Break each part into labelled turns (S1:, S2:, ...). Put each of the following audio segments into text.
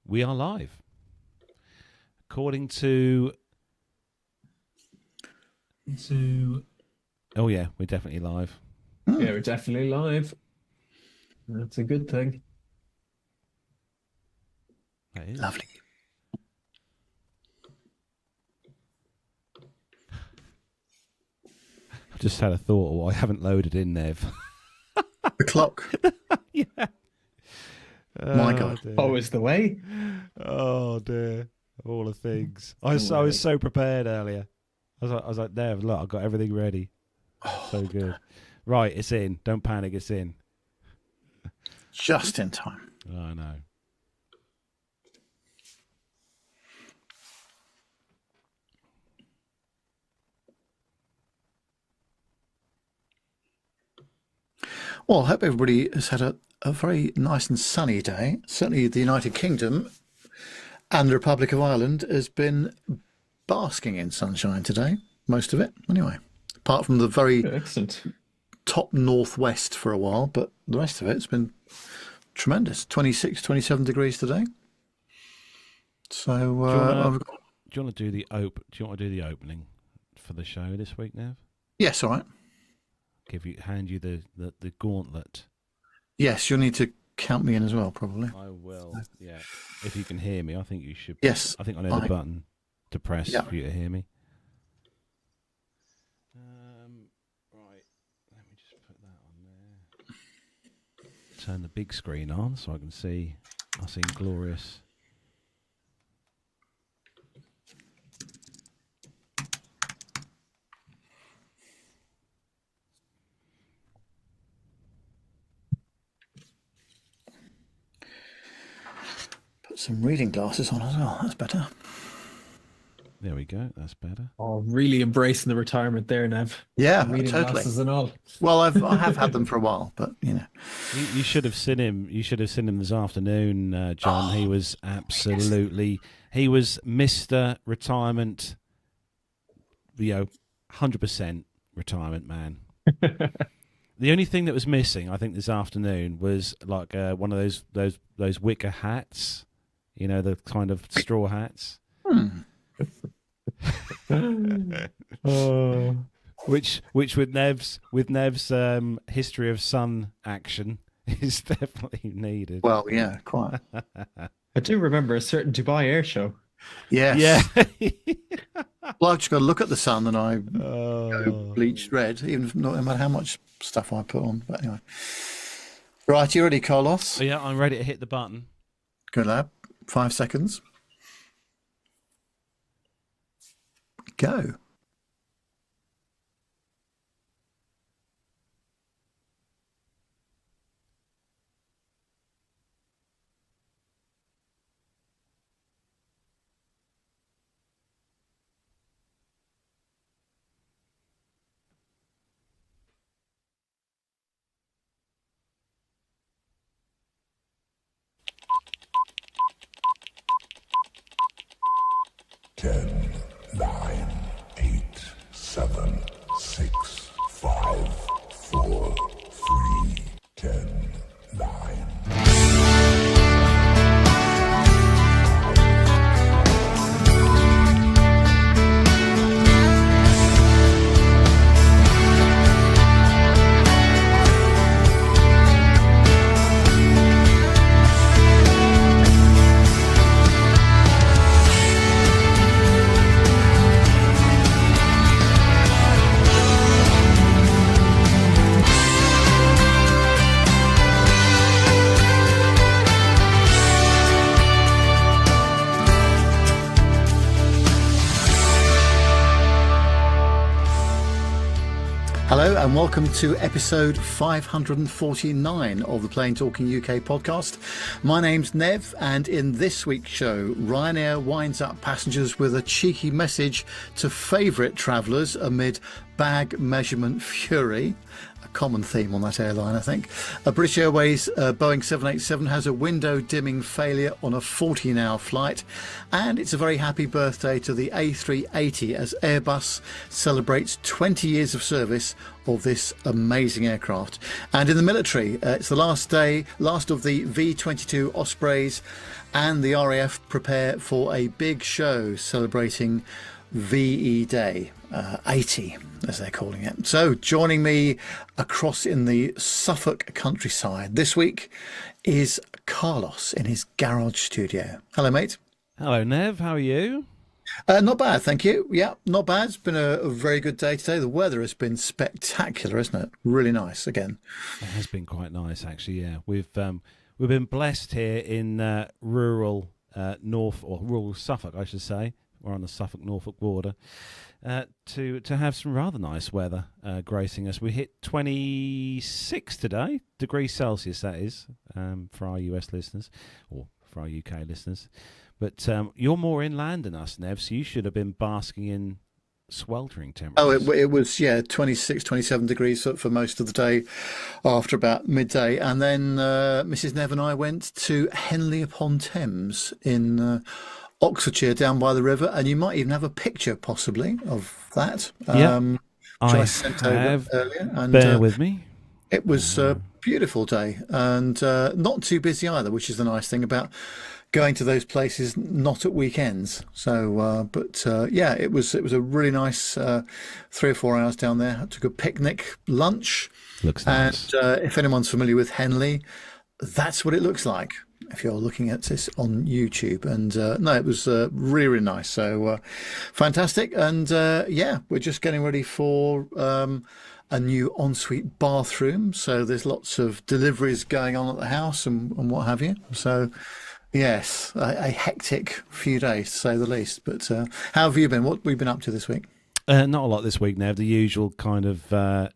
S1: we are live. According to... Oh, yeah, we're definitely live.
S2: Yeah, we're definitely live. That's a good thing.
S1: That is.
S3: Lovely.
S1: I've just had a thought, well, I haven't loaded in, Nev.
S3: The clock.
S1: Yeah.
S3: My God.
S1: Dear.
S2: Always the way.
S1: Oh, dear. All the things. I was so prepared earlier. I was like, Nev, look, I've got everything ready. So good. Right, it's in. Don't panic, it's in.
S3: Just in time.
S1: Oh, I know.
S3: Well, I hope everybody has had a very nice and sunny day. Certainly the United Kingdom and the Republic of Ireland has been basking in sunshine today. Most of it, anyway. Apart from the very
S2: Excellent.
S3: top northwest for a while, but the rest of it's been tremendous. 26, 27 degrees today. So
S1: do you want to do the opening for the show this week, Nev?
S3: yes, all right.
S1: Hand you the gauntlet.
S3: Yes, you'll need to count me in as well, probably.
S1: I will. Yeah. If you can hear me, I think you should.
S3: Yes.
S1: I think I know the button to press for you to hear me. Right. Let me just put that on there. Turn the big screen on so I can see us in glorious.
S3: Put some reading glasses on as well. That's better.
S1: There we go. That's better.
S2: Oh, really embracing the retirement there, Nev.
S3: Yeah,
S2: Reading
S3: totally.
S2: glasses and all.
S3: Well, I have had them for a while, but you know.
S1: You should have seen him. You should have seen him this afternoon, John. He was absolutely. He was Mr. Retirement. 100% retirement man. The only thing that was missing, I think, this afternoon was like one of those wicker hats. You know, the kind of straw hats. Which with Nev's history of sun action is definitely needed.
S3: Well, yeah, quite.
S2: I do remember a certain Dubai air show.
S3: Yes.
S1: Yeah.
S3: Well, I've just got to look at the sun and I go bleached red, even no matter how much stuff I put on. But anyway. Right, you ready, Carlos?
S1: Yeah, I'm ready to hit the button.
S3: Good lad. 5 seconds. Go.
S4: Ten, 9, 8, 7, 6, 5, 4, 3, 10, 9.
S3: Hello and welcome to episode 549 of the Plane Talking UK podcast. My name's Nev, and in this week's show, Ryanair winds up passengers with a cheeky message to favourite travellers amid bag measurement fury. common theme on that airline, I think. British Airways Boeing 787 has a window dimming failure on a 14-hour flight, and it's a very happy birthday to the A380 as Airbus celebrates 20 years of service of this amazing aircraft. And in the military, it's the last of the V-22 Ospreys, and the RAF prepare for a big show celebrating VE Day 80, as they're calling it. So joining me across in the Suffolk countryside this week is Carlos in his garage studio. Hello, mate.
S1: Hello, Nev. How are you?
S3: Not bad, thank you. Yeah, not bad. It's been a very good day today. The weather has been spectacular, isn't it? Really nice again.
S1: It has been quite nice, actually. Yeah, we've been blessed here in rural North, or rural Suffolk, I should say. We're on the Suffolk-Norfolk border. To have some rather nice weather gracing us. We hit 26 today, degrees Celsius, that is, for our US listeners, or for our UK listeners. But you're more inland than us, Nev, so you should have been basking in sweltering temperatures.
S3: Oh, it was, 26, 27 degrees for most of the day after about midday. And then Mrs. Nev and I went to Henley upon Thames in Oxfordshire, down by the river. And you might even have a picture, possibly, of that.
S1: Yeah, I
S3: sent
S1: have.
S3: over earlier. And,
S1: bear with me.
S3: It was a beautiful day and not too busy either, which is the nice thing about going to those places not at weekends. So, it was a really nice 3 or 4 hours down there. I took a picnic, lunch.
S1: Looks nice.
S3: And if anyone's familiar with Henley, that's what it looks like if you're looking at this on YouTube. And it was really, really nice. So fantastic. And we're just getting ready for a new ensuite bathroom. So there's lots of deliveries going on at the house and what have you. So yes, a hectic few days, to say the least. But how have you been? What have we been up to this week?
S1: Not a lot this week, Nev. The usual kind of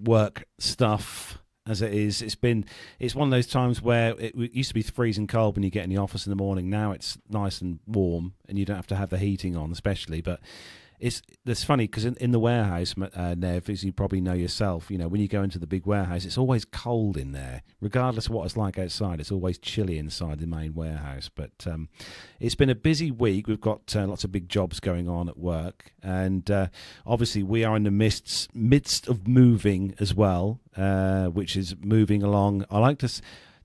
S1: work stuff as it is. It's one of those times where it used to be freezing cold when you get in the office in the morning. Now it's nice and warm and you don't have to have the heating on, especially. But it's funny because in the warehouse, Nev, as you probably know yourself, when you go into the big warehouse, it's always cold in there. Regardless of what it's like outside, it's always chilly inside the main warehouse. But it's been a busy week. We've got lots of big jobs going on at work. And obviously we are in the midst of moving as well, which is moving along.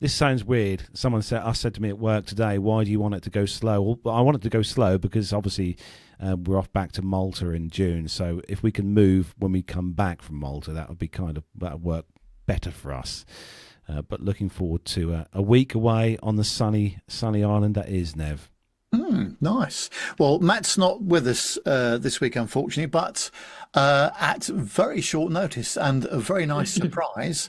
S1: This sounds weird. Someone said to me at work today, why do you want it to go slow? Well, I want it to go slow because obviously we're off back to Malta in June. So if we can move when we come back from Malta, that would work better for us. But looking forward to a week away on the sunny island that is, Nev.
S3: Nice. Well, Matt's not with us this week, unfortunately, but at very short notice and a very nice surprise,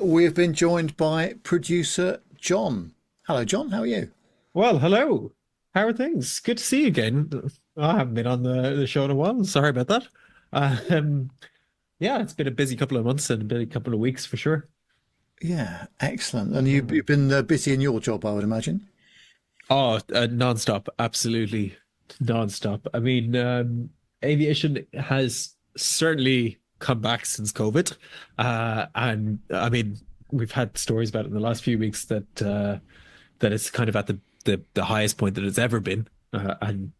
S3: we have been joined by producer John. Hello, John. How are you?
S2: Well, hello. How are things? Good to see you again. I haven't been on the show in a while. Sorry about that. It's been a busy couple of months and a busy couple of weeks for sure.
S3: Yeah, excellent. And you've been busy in your job, I would imagine.
S2: Oh, non-stop. Absolutely non-stop. I mean, aviation has certainly come back since COVID. And I mean, we've had stories about it in the last few weeks that it's kind of at the highest point that it's ever been. And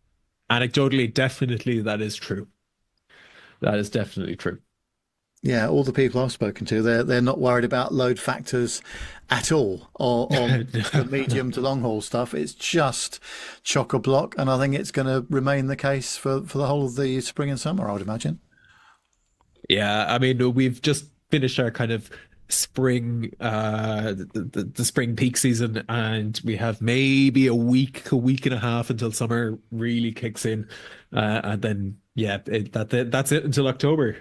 S2: anecdotally, definitely that is true. That is definitely true.
S3: Yeah, all the people I've spoken to, they're not worried about load factors at all or on the medium to long haul stuff. It's just chock-a-block, and I think it's going to remain the case for the whole of the spring and summer, I would imagine.
S2: Yeah, I mean, we've just finished our kind of spring, the spring peak season, and we have maybe a week and a half until summer really kicks in, and then that's it until October.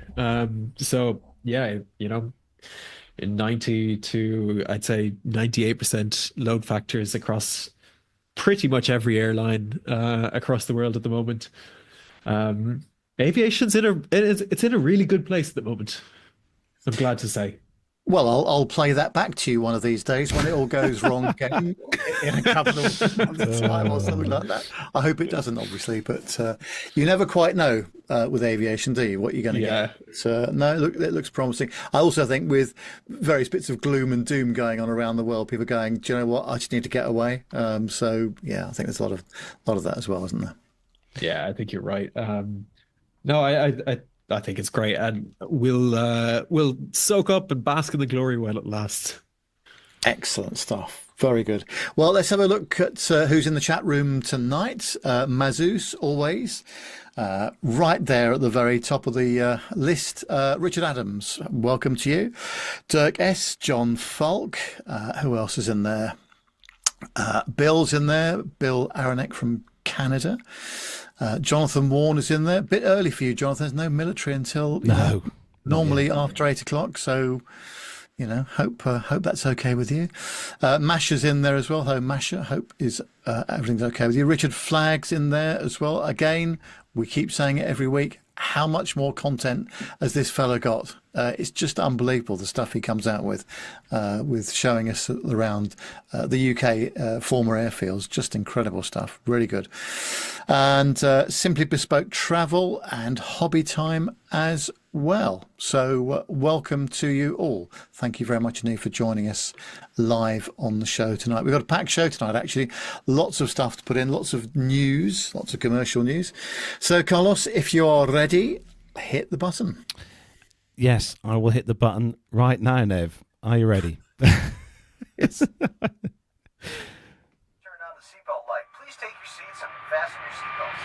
S2: So yeah, in 90 to I'd say 98% load factors across pretty much every airline across the world at the moment. Aviation's in a really good place at the moment, I'm glad to say.
S3: Well, I'll play that back to you one of these days when it all goes wrong again in a couple of months' time or something like that. I hope it doesn't, obviously, but you never quite know with aviation, do you, what you're going to get? So, no, look, it looks promising. I also think with various bits of gloom and doom going on around the world, people are going, do you know what, I just need to get away. So, yeah, I think there's a lot of that as well, isn't there?
S2: Yeah, I think you're right. No, I think it's great, and we'll soak up and bask in the glory while it lasts.
S3: Excellent stuff. Very good. Well, let's have a look at who's in the chat room tonight. Mazus, always. Right there at the very top of the list. Richard Adams, welcome to you. Dirk S., John Falk. Who else is in there? Bill's in there. Bill Aronek from Canada. Jonathan Warren is in there. A bit early for you, Jonathan. There's no military until normally after 8 o'clock. So, hope that's okay with you. Masha's in there as well. Hello, Masha. Hope everything's okay with you. Richard Flagg's in there as well. Again, we keep saying it every week. How much more content has this fellow got? It's just unbelievable, the stuff he comes out with showing us around the UK former airfields. Just incredible stuff. Really good. And Simply Bespoke Travel and Hobby Time as well. So welcome to you all. Thank you very much indeed for joining us live on the show tonight. We've got a packed show tonight, actually. Lots of stuff to put in, lots of news, lots of commercial news. So, Carlos, if you are ready, hit the button.
S1: Yes, I will hit the button right now, Nev. Are you ready?
S3: Yes.
S5: Turn on the seatbelt light. Please take your seats and fasten your seatbelts.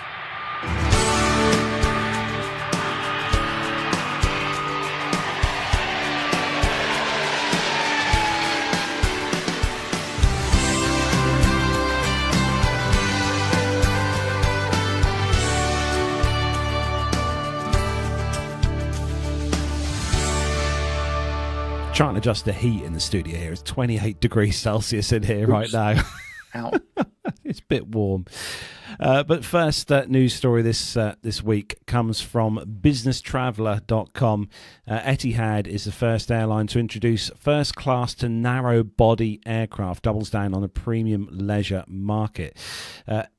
S1: Trying to adjust the heat in the studio here. It's 28 degrees Celsius in here right now.
S3: Out.
S1: It's a bit warm. But first news story this week comes from businesstraveller.com. Etihad is the first airline to introduce first class to narrow body aircraft, doubles down on the premium leisure market.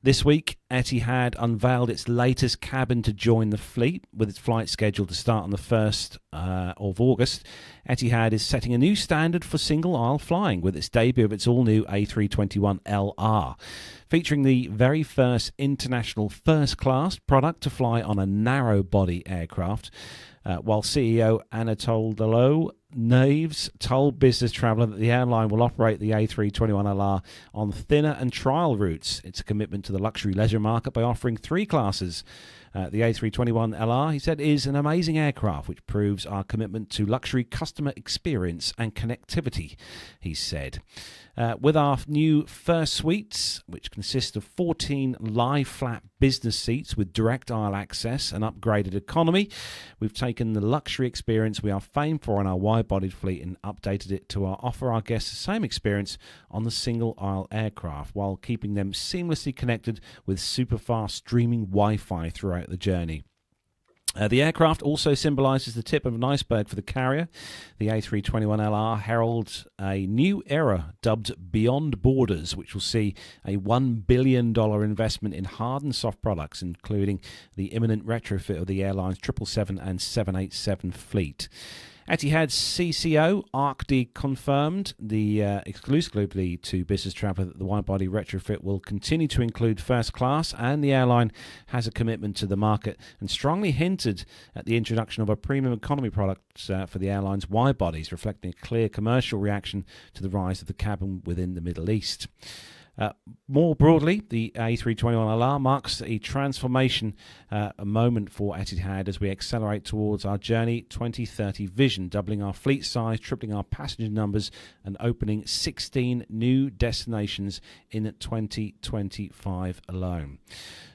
S1: This week, Etihad unveiled its latest cabin to join the fleet, with its flight scheduled to start on the 1st of August. Etihad is setting a new standard for single-aisle flying with its debut of its all-new A321LR, featuring the very first international first-class product to fly on a narrow-body aircraft, while CEO Anatol Naves told Business Traveller that the airline will operate the A321LR on thinner and trial routes. It's a commitment to the luxury leisure market by offering 3 classes. The A321LR, he said, is an amazing aircraft which proves our commitment to luxury customer experience and connectivity, he said. With our new first suites, which consist of 14 lie-flat business seats with direct aisle access and upgraded economy, we've taken the luxury experience we are famed for in our wide-bodied fleet and updated it to offer our guests the same experience on the single-aisle aircraft, while keeping them seamlessly connected with super-fast streaming Wi-Fi throughout the journey. The aircraft also symbolises the tip of an iceberg for the carrier. The A321LR heralds a new era dubbed Beyond Borders, which will see a $1 billion investment in hard and soft products, including the imminent retrofit of the airline's 777 and 787 fleet. Etihad's CCO, ArcD, confirmed exclusively to Business Traveller that the wide-body retrofit will continue to include first class, and the airline has a commitment to the market and strongly hinted at the introduction of a premium economy product for the airline's wide-bodies, reflecting a clear commercial reaction to the rise of the cabin within the Middle East. More broadly, the A321LR marks a transformation, a moment for Etihad as we accelerate towards our Journey 2030 vision, doubling our fleet size, tripling our passenger numbers, and opening 16 new destinations in 2025 alone.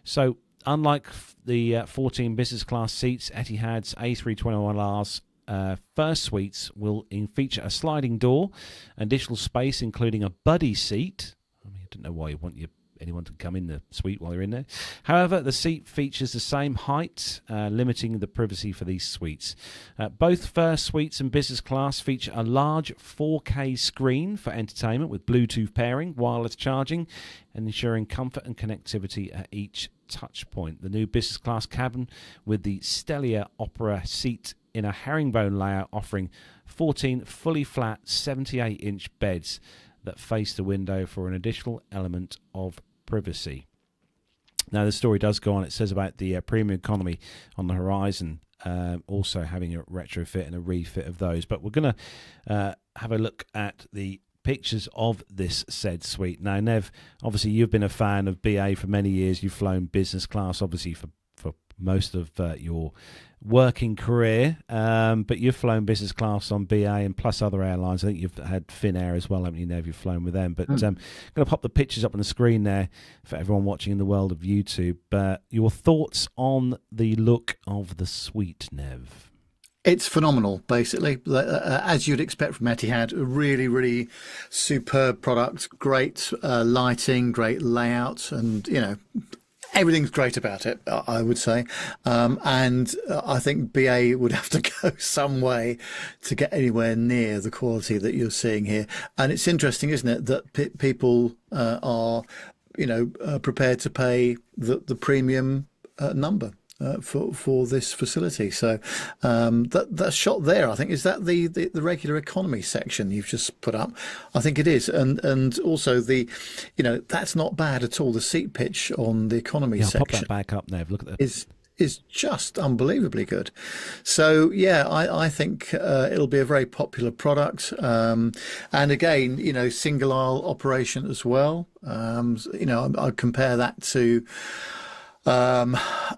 S1: So, unlike the 14 business class seats, Etihad's A321LR's first suites will feature a sliding door, additional space including a buddy seat. I don't know why you want your anyone can come in the suite while you're in there. However, the seat features the same height, limiting the privacy for these suites. Both first suites and business class feature a large 4K screen for entertainment with Bluetooth pairing, wireless charging, and ensuring comfort and connectivity at each touch point. The new business class cabin with the Stellia Opera seat in a herringbone layout, offering 14 fully flat 78-inch beds that face the window for an additional element of privacy. Now, the story does go on. It says about the premium economy on the horizon, also having a retrofit and a refit of those. But we're going to have a look at the pictures of this said suite. Now, Nev, obviously you've been a fan of BA for many years. You've flown business class, obviously, for most of your working career, but you've flown business class on BA and plus other airlines. I think you've had Finnair as well, haven't you, Nev? You've flown with them. But I'm going to pop the pictures up on the screen there for everyone watching in the world of YouTube. Your thoughts on the look of the suite, Nev?
S3: It's phenomenal, basically, as you'd expect from Etihad. A really, really superb product, great lighting, great layout, and, everything's great about it, I would say. And I think BA would have to go some way to get anywhere near the quality that you're seeing here. And it's interesting, isn't it, that people are, prepared to pay the premium number for this facility. So that shot there, I think, is that the regular economy section you've just put up? I think it is, and also that's not bad at all. The seat pitch on the economy section.
S1: Pop that back up, Nev. Look at that.
S3: Is just unbelievably good. So I think it'll be a very popular product. And again, single aisle operation as well. I compare that to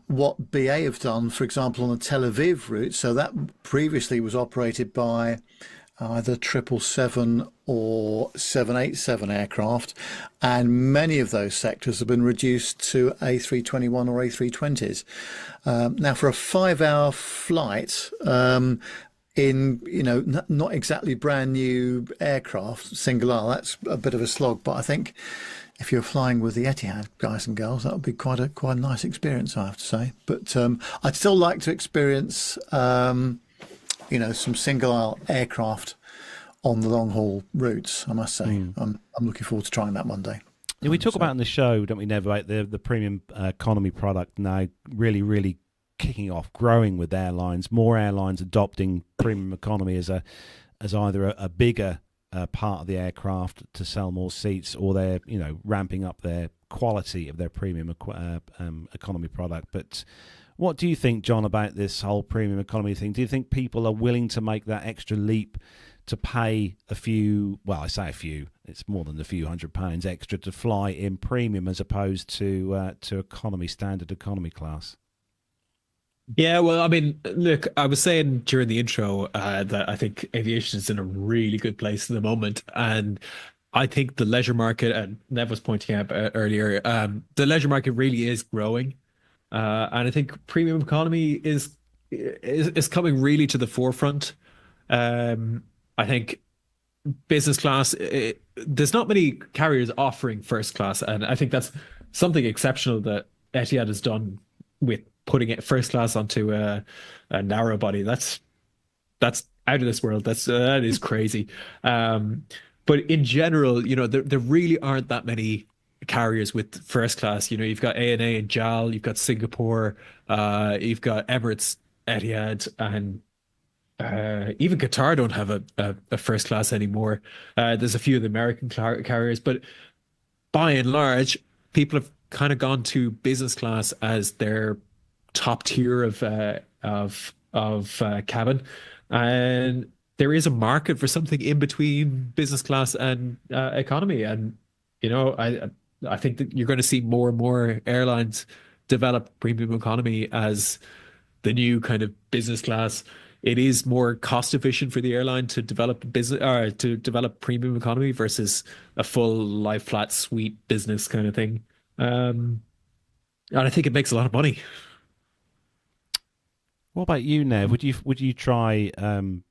S3: what BA have done, for example, on the Tel Aviv route. So that previously was operated by either 777 or 787 aircraft, and many of those sectors have been reduced to A321 or A320s. Now, for a 5-hour flight in not exactly brand new aircraft, single aisle, that's a bit of a slog. But I think if you're flying with the Etihad guys and girls, that would be quite a nice experience, I have to say. But I'd still like to experience, some single aisle aircraft on the long haul routes, I must say. I'm looking forward to trying that one day.
S1: Yeah, we talk about in the show, don't we, Nev, about the premium economy product now really, really kicking off, growing with airlines, more airlines adopting premium economy as either a bigger part of the aircraft to sell more seats, or they're ramping up their quality of their premium economy product. But what do you think, John, about this whole premium economy thing? Do you think people are willing to make that extra leap to pay a few, well, I say a few, it's more than a few £100 extra to fly in premium as opposed to economy, standard economy class?
S2: Yeah, well, I mean, look, I was saying during the intro that I think aviation is in a really good place at the moment. And I think the leisure market, and Nev was pointing out earlier, the leisure market really is growing. And I think premium economy is coming really to the forefront. I think business class, there's not many carriers offering first class. And I think that's something exceptional that Etihad has done with putting it first class onto a narrow body. That's out of this world. That is crazy. But in general, there really aren't that many carriers with first class. You've got ANA and JAL, you've got Singapore, you've got Emirates, Etihad, and even Qatar don't have a first class anymore. There's a few of the American carriers, but by and large, people have kind of gone to business class as their top tier of cabin, and there is a market for something in between business class and economy. And I think that you're going to see more and more airlines develop premium economy as the new kind of business class. It is more cost efficient for the airline to develop premium economy versus a full lie flat suite business kind of thing. And I think it makes a lot of money.
S1: What about you, Nev? Would you try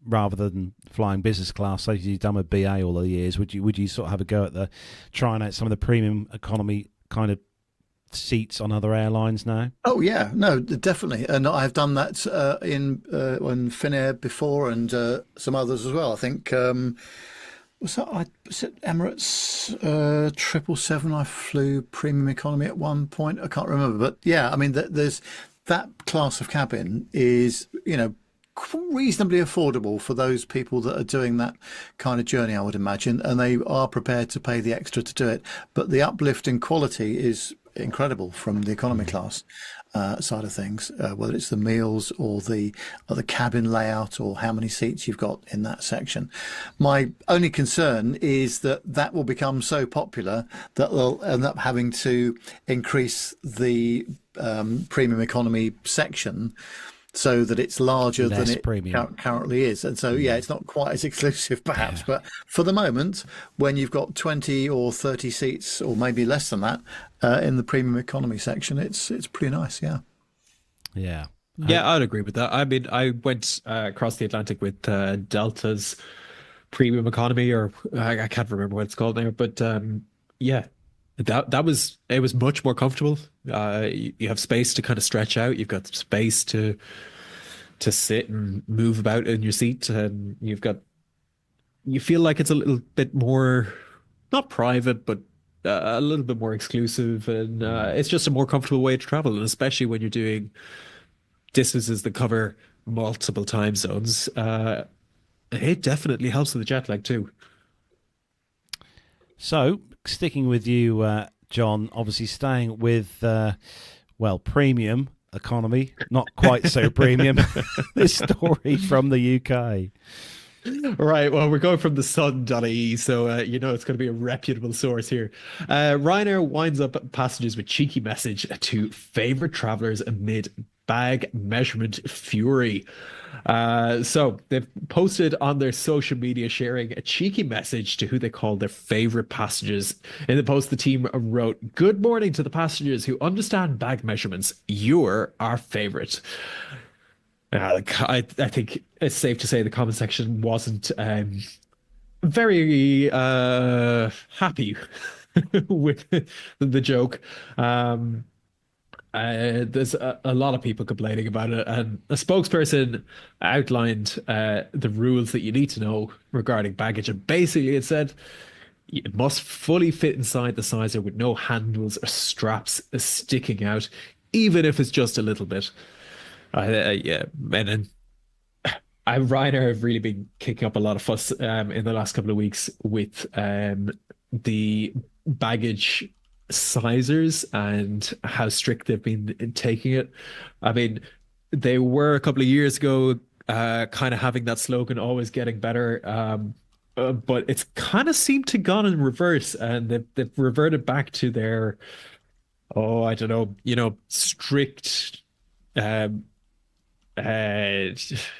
S1: rather than flying business class, like you've done with BA all the years? Would you sort of have a go at trying out some of the premium economy kind of seats on other airlines now?
S3: Oh yeah, no, definitely, and I've done that in on Finnair before, and some others as well. I think was it Emirates 777? I flew premium economy at one point. I can't remember, but yeah, I mean, there's that class of cabin is reasonably affordable for those people that are doing that kind of journey, I would imagine, and they are prepared to pay the extra to do it. But the uplift in quality is incredible from the economy class side of things, whether it's the meals or the cabin layout or how many seats you've got in that section. My only concern is that will become so popular that they'll end up having to increase the premium economy section so that it's larger
S1: Less
S3: than it
S1: premium.
S3: currently is. And so, yeah, it's not quite as exclusive perhaps, but for the moment, when you've got 20 or 30 seats or maybe less than that in the premium economy section, it's pretty nice, yeah.
S1: Yeah.
S2: Yeah, I'd agree with that. I mean, I went across the Atlantic with Delta's premium economy, or I can't remember what it's called now, but yeah, it was much more comfortable. You have space to kind of stretch out. You've got space to sit and move about in your seat, and you feel like it's a little bit more, not private, but a little bit more exclusive, and it's just a more comfortable way to travel, and especially when you're doing distances that cover multiple time zones. It definitely helps with the jet lag too.
S1: So, sticking with you, John, obviously staying with, premium economy, not quite so premium. This story from the UK.
S2: Right, well, we're going from the sun.ie, so it's going to be a reputable source here. Ryanair winds up passengers with cheeky message to favorite travelers amid bag measurement fury. So they've posted on their social media sharing a cheeky message to who they call their favorite passengers. In the post, the team wrote, "Good morning to the passengers who understand bag measurements. You're our favorite." I think it's safe to say the comment section wasn't very happy with the joke. There's a lot of people complaining about it, and a spokesperson outlined the rules that you need to know regarding baggage. And basically, it said it must fully fit inside the sizer with no handles or straps sticking out, even if it's just a little bit. Yeah, and then Ryanair have really been kicking up a lot of fuss in the last couple of weeks with the baggage sizers and how strict they've been taking it. I mean, they were a couple of years ago kind of having that slogan, always getting better, but it's kind of seemed to gone in reverse, and they've reverted back to their, I don't know, strict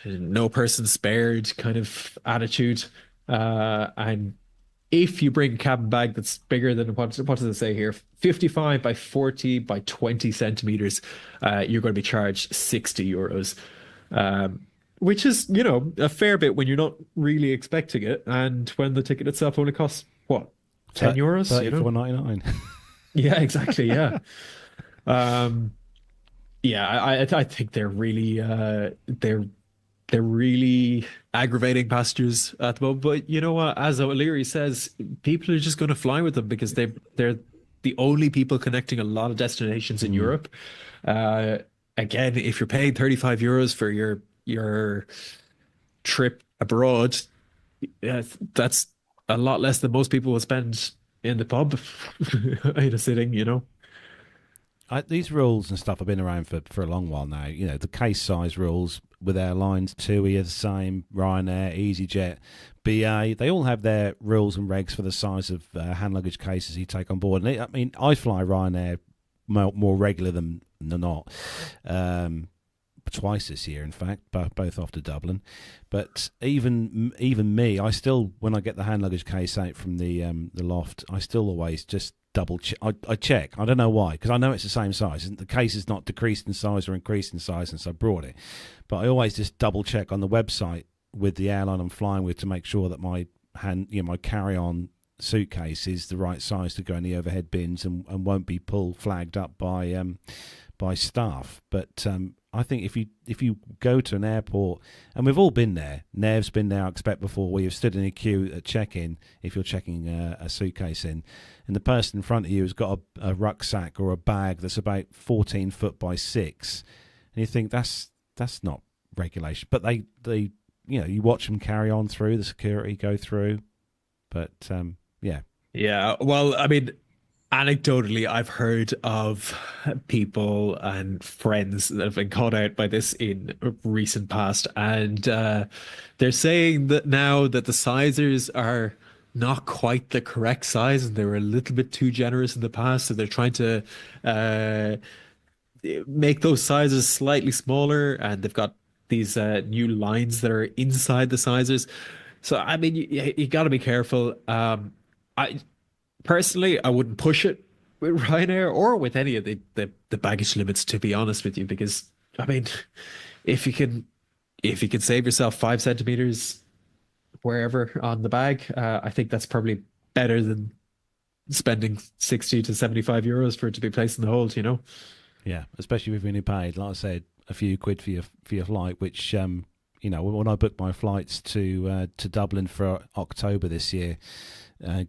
S2: no person spared kind of attitude, and if you bring a cabin bag that's bigger than, what does it say here, 55 by 40 by 20 centimeters, you're going to be charged €60, which is, a fair bit when you're not really expecting it, and when the ticket itself only costs what, €10?
S1: €34.99.
S2: Yeah, exactly. Yeah. Yeah, I think they're really they're really aggravating passengers at the moment. But you know what? As O'Leary says, people are just going to fly with them because they're the only people connecting a lot of destinations in Europe. Again, if you're paying €35 for your trip abroad, that's a lot less than most people will spend in the pub in a sitting.
S1: These rules and stuff have been around for a long while now. The case size rules with airlines, TUI are the same, Ryanair, EasyJet, BA, they all have their rules and regs for the size of hand luggage cases you take on board. And I fly Ryanair more regular than not. Twice this year, in fact, both off to Dublin. But even me, I still, when I get the hand luggage case out from the loft, I still always just double check. I check. I don't know why, because I know it's the same size. The case is not decreased in size or increased in size since I brought it. But I always just double check on the website with the airline I'm flying with to make sure that my my carry-on suitcase is the right size to go in the overhead bins and won't be flagged up by staff. But I think if you go to an airport, and we've all been there, Nev's been there, I expect, before, where you've stood in a queue at check-in if you're checking a suitcase in, and the person in front of you has got a rucksack or a bag that's about 14 foot by 6, and you think that's not regulation. But they you watch them carry on through, the security go through. But yeah.
S2: Yeah, well, I mean, anecdotally, I've heard of people and friends that have been caught out by this in recent past, and they're saying that now that the sizers are not quite the correct size, and they were a little bit too generous in the past, so they're trying to make those sizes slightly smaller, and they've got these new lines that are inside the sizers. So, I mean, you got to be careful. I personally, I wouldn't push it with Ryanair or with any of the baggage limits, to be honest with you, because I mean, if you can save yourself 5 centimeters wherever on the bag, I think that's probably better than spending 60 to 75 euros for it to be placed in the hold, you know?
S1: Yeah, especially if you've only paid, like I said, a few quid for your flight, which you know, when I booked my flights to Dublin for October this year,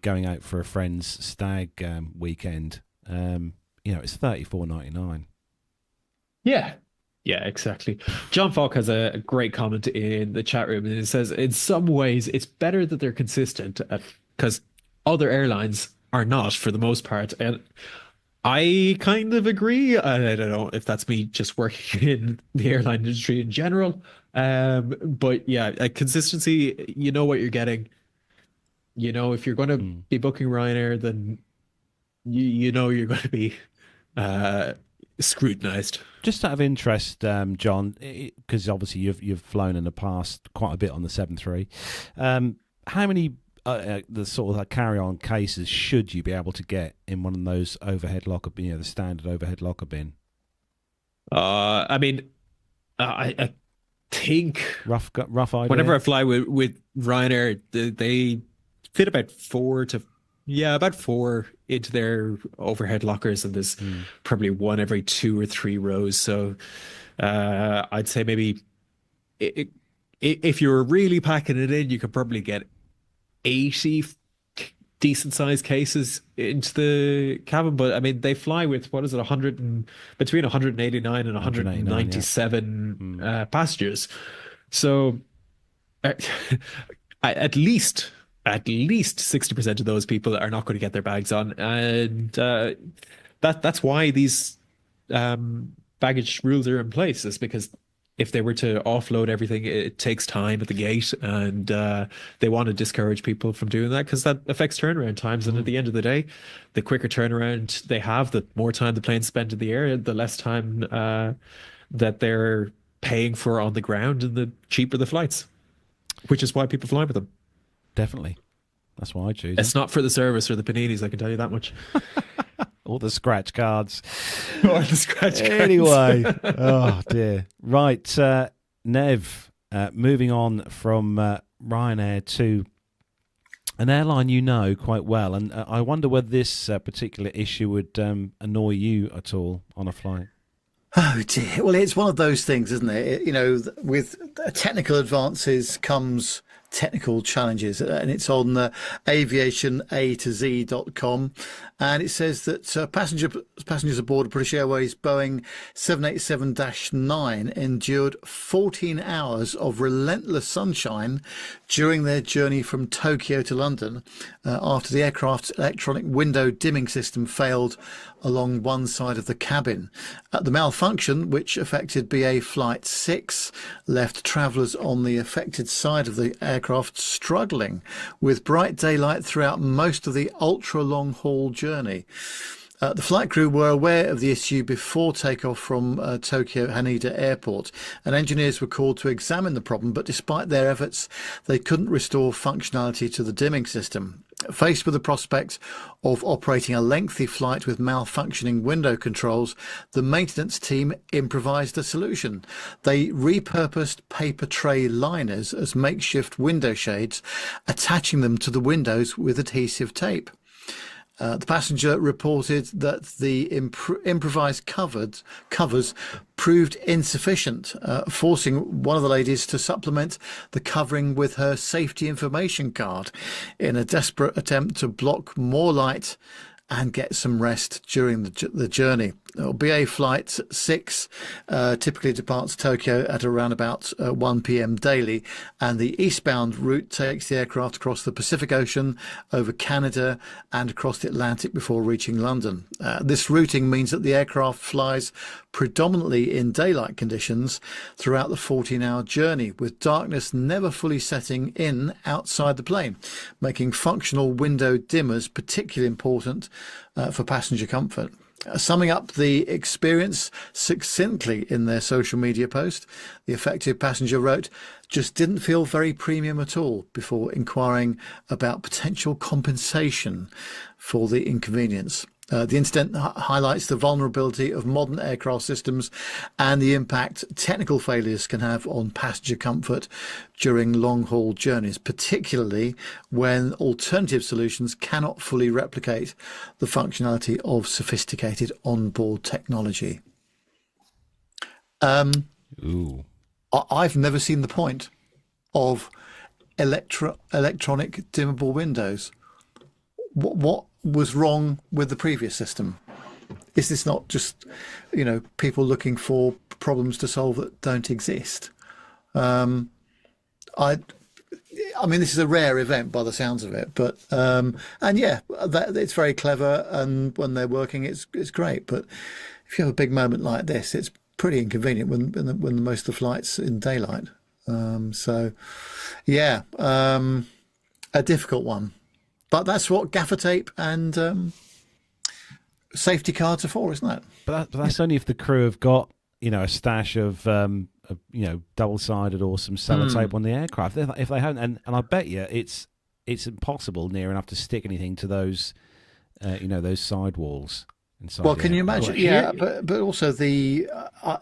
S1: going out for a friend's stag weekend, you know, it's $34.99.
S2: Yeah. Yeah, exactly. John Falk has a great comment in the chat room, and it says, in some ways, it's better that they're consistent because other airlines are not, for the most part. And I kind of agree. I don't know if that's me just working in the airline industry in general. But yeah, consistency, you know what you're getting. You know, if you're going to be booking Ryanair, then you know you're going to be scrutinized.
S1: Just out of interest, John, because obviously you've flown in the past quite a bit on the 737. How many the sort of carry-on cases should you be able to get in one of those overhead locker, you know, the standard overhead locker bin?
S2: I mean, I think
S1: rough idea.
S2: Whenever I fly with Ryanair, they fit about four into their overhead lockers, and there's probably one every 2 or 3 rows. So I'd say maybe if you're really packing it in, you could probably get 80 decent sized cases into the cabin. But I mean, they fly with, what is it, between 189 and 197 passengers. So at least 60% of those people are not going to get their bags on, and that's why these baggage rules are in place, is because if they were to offload everything, it takes time at the gate, and they want to discourage people from doing that because that affects turnaround times. And at the end of the day, the quicker turnaround they have, the more time the planes spend in the air, the less time that they're paying for on the ground, and the cheaper the flights, which is why people fly with them.
S1: Definitely. That's why I choose.
S2: It's not for the service or the paninis, I can tell you that much.
S1: Or the scratch cards.
S2: Or the scratch cards.
S1: Anyway. Oh, dear. Right. Nev, moving on from Ryanair to an airline you know quite well. And I wonder whether this particular issue would annoy you at all on a flight.
S3: Oh dear. Well, it's one of those things, isn't it? You know, with technical advances comes technical challenges, and it's on aviation.a-to-z.com, and it says that passengers aboard British Airways Boeing 787-9 endured 14 hours of relentless sunshine during their journey from Tokyo to London after the aircraft's electronic window dimming system failed along one side of the cabin. The malfunction, which affected BA Flight 6, left travellers on the affected side of the aircraft struggling with bright daylight throughout most of the ultra-long haul journey. The flight crew were aware of the issue before takeoff from Tokyo Haneda Airport, and engineers were called to examine the problem, but despite their efforts, they couldn't restore functionality to the dimming system. Faced with the prospects of operating a lengthy flight with malfunctioning window controls, the maintenance team improvised a solution. They repurposed paper tray liners as makeshift window shades, attaching them to the windows with adhesive tape. The passenger reported that the improvised covers proved insufficient, forcing one of the ladies to supplement the covering with her safety information card in a desperate attempt to block more light and get some rest during the journey. BA Flight 6 typically departs Tokyo at around about 1 p.m. daily, and the eastbound route takes the aircraft across the Pacific Ocean, over Canada and across the Atlantic before reaching London. This routing means that the aircraft flies predominantly in daylight conditions throughout the 14-hour journey, with darkness never fully setting in outside the plane, making functional window dimmers particularly important for passenger comfort. Summing up the experience succinctly in their social media post, the affected passenger wrote, "Just didn't feel very premium at all," before inquiring about potential compensation for the inconvenience. The incident highlights the vulnerability of modern aircraft systems and the impact technical failures can have on passenger comfort during long-haul journeys, particularly when alternative solutions cannot fully replicate the functionality of sophisticated onboard technology. I've never seen the point of electronic dimmable windows. What was wrong with the previous system? Is this not just, people looking for problems to solve that don't exist? I mean, this is a rare event by the sounds of it, but it's very clever, and when they're working, it's great. But if you have a big moment like this, it's pretty inconvenient when most of the flight's in daylight. A difficult one. But that's what gaffer tape and safety cards are for, isn't it?
S1: But that's only if the crew have got, a stash of double-sided or some sellotape on the aircraft. If they haven't, and I bet you it's impossible near enough to stick anything to those, those sidewalls.
S3: Well, can you imagine? Yeah, but also the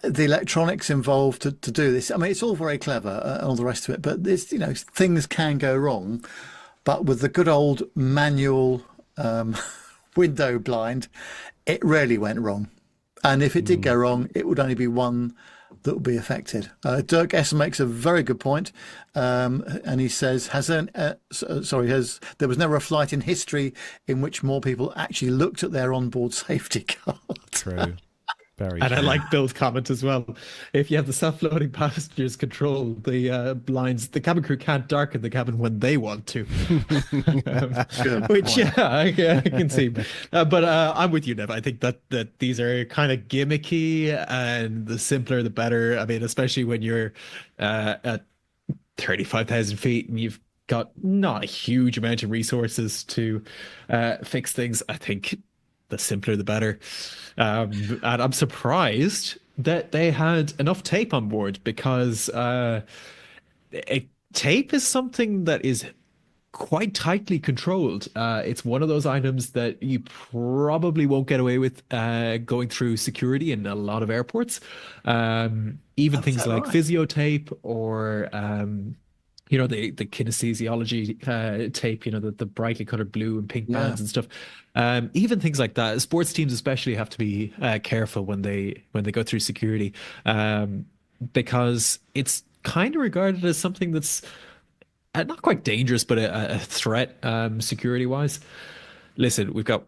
S3: electronics involved to do this. I mean, it's all very clever and all the rest of it, but there's things can go wrong. But with the good old manual window blind, it rarely went wrong. And if it did go wrong, it would only be one that would be affected. Dirk S makes a very good point, and he says, there was never a flight in history in which more people actually looked at their onboard safety card.
S1: True. Very
S2: and
S1: true.
S2: I like Bill's comment as well. If you have the self-loading passengers control the blinds, the cabin crew can't darken the cabin when they want to. Which, I can see. But I'm with you, Nev. I think that these are kind of gimmicky, and the simpler the better. I mean, especially when you're at 35,000 feet and you've got not a huge amount of resources to fix things. I think the simpler the better. And I'm surprised that they had enough tape on board, because tape is something that is quite tightly controlled. It's one of those items that you probably won't get away with going through security in a lot of airports. Even things like physio tape or the kinesiology tape, the brightly colored blue and pink bands and stuff. Even things like that. Sports teams especially have to be careful when they go through security, because it's kind of regarded as something that's not quite dangerous, but a threat security-wise. Listen, we've got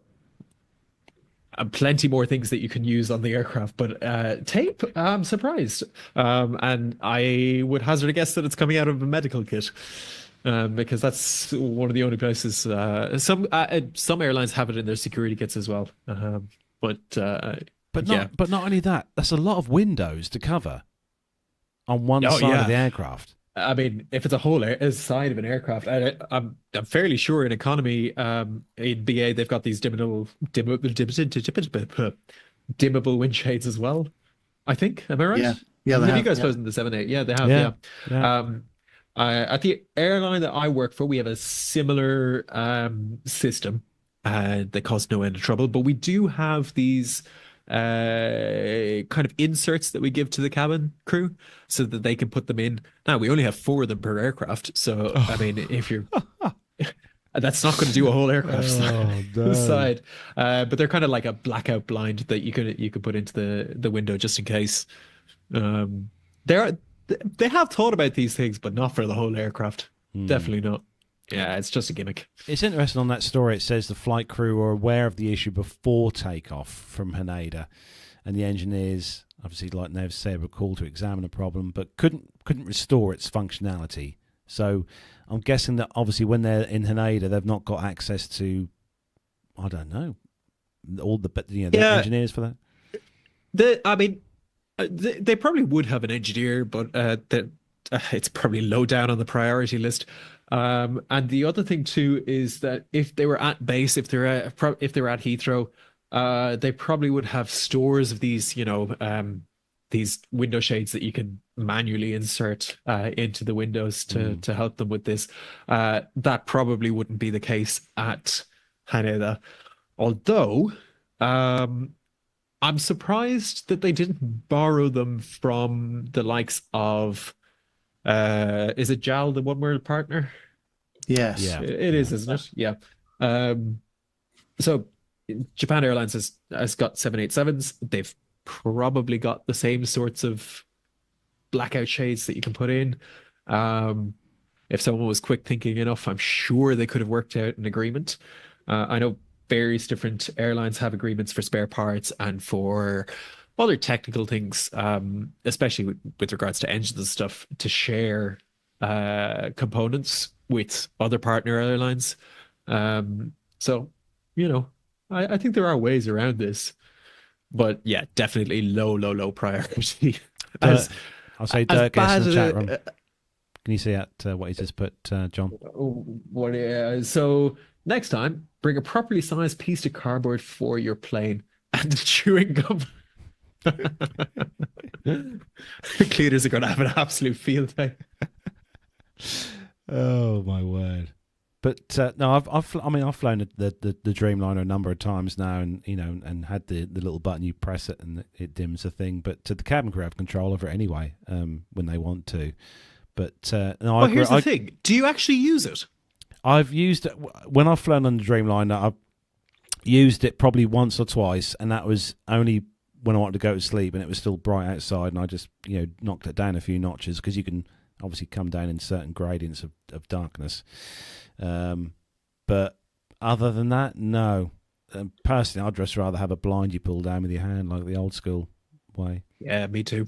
S2: plenty more things that you can use on the aircraft, but tape, I'm surprised. And I would hazard a guess that it's coming out of a medical kit, because that's one of the only places. Some airlines have it in their security kits as well. But not only that, that's a lot of windows to cover on one side of the aircraft. I mean, if it's a whole side of an aircraft, I'm fairly sure in economy, in BA, they've got these dimmable wind shades as well. I think. Am I right?
S3: Yeah.
S2: Have you guys flown in the 787? Yeah, they have. Yeah. At the airline that I work for, we have a similar system that caused no end of trouble. But we do have these kind of inserts that we give to the cabin crew so that they can put them in. Now, we only have 4 of them per aircraft. So, I mean, if you're that's not going to do a whole aircraft side. But they're kind of like a blackout blind that you could put into the window just in case. They have thought about these things, but not for the whole aircraft. Definitely not. Yeah, it's just a gimmick.
S1: It's interesting on that story. It says the flight crew were aware of the issue before takeoff from Haneda, and the engineers, obviously, like Nev said, were called to examine the problem, but couldn't restore its functionality. So I'm guessing that obviously when they're in Haneda, they've not got access to, I don't know, all the engineers for that.
S2: They probably would have an engineer, but it's probably low down on the priority list. And the other thing too is that if they were at base, if they were at Heathrow, they probably would have stores of these, these window shades that you can manually insert into the windows to help them with this. That probably wouldn't be the case at Haneda, although I'm surprised that they didn't borrow them from the likes of is it JAL, the One World partner?
S3: Yes.
S1: Yeah.
S2: It is, isn't it? Yeah. So Japan Airlines has got 787s. They've probably got the same sorts of blackout shades that you can put in. If someone was quick thinking enough, I'm sure they could have worked out an agreement. I know various different airlines have agreements for spare parts and for other technical things, especially with regards to engines and stuff, to share components with other partner airlines. So, I think there are ways around this. But yeah, definitely low priority.
S1: I'll say Dirk in the chat room. Can you see what he just put, John?
S2: So next time, bring a properly sized piece of cardboard for your plane and chewing gum. Cleaners are going to have an absolute field day.
S1: Oh my word! But no, I've flown the Dreamliner a number of times now, and and had the little button, you press it and it dims the thing. But the cabin crew have control over it anyway when they want to. But no,
S2: here's the thing: do you actually use it?
S1: I've used it when I've flown on the Dreamliner. I've used it probably once or twice, and that was only when I wanted to go to sleep and it was still bright outside, and I just knocked it down a few notches because you can obviously come down in certain gradients of darkness. But other than that, no. Personally, I'd just rather have a blind you pull down with your hand like the old school way.
S2: Yeah, me too.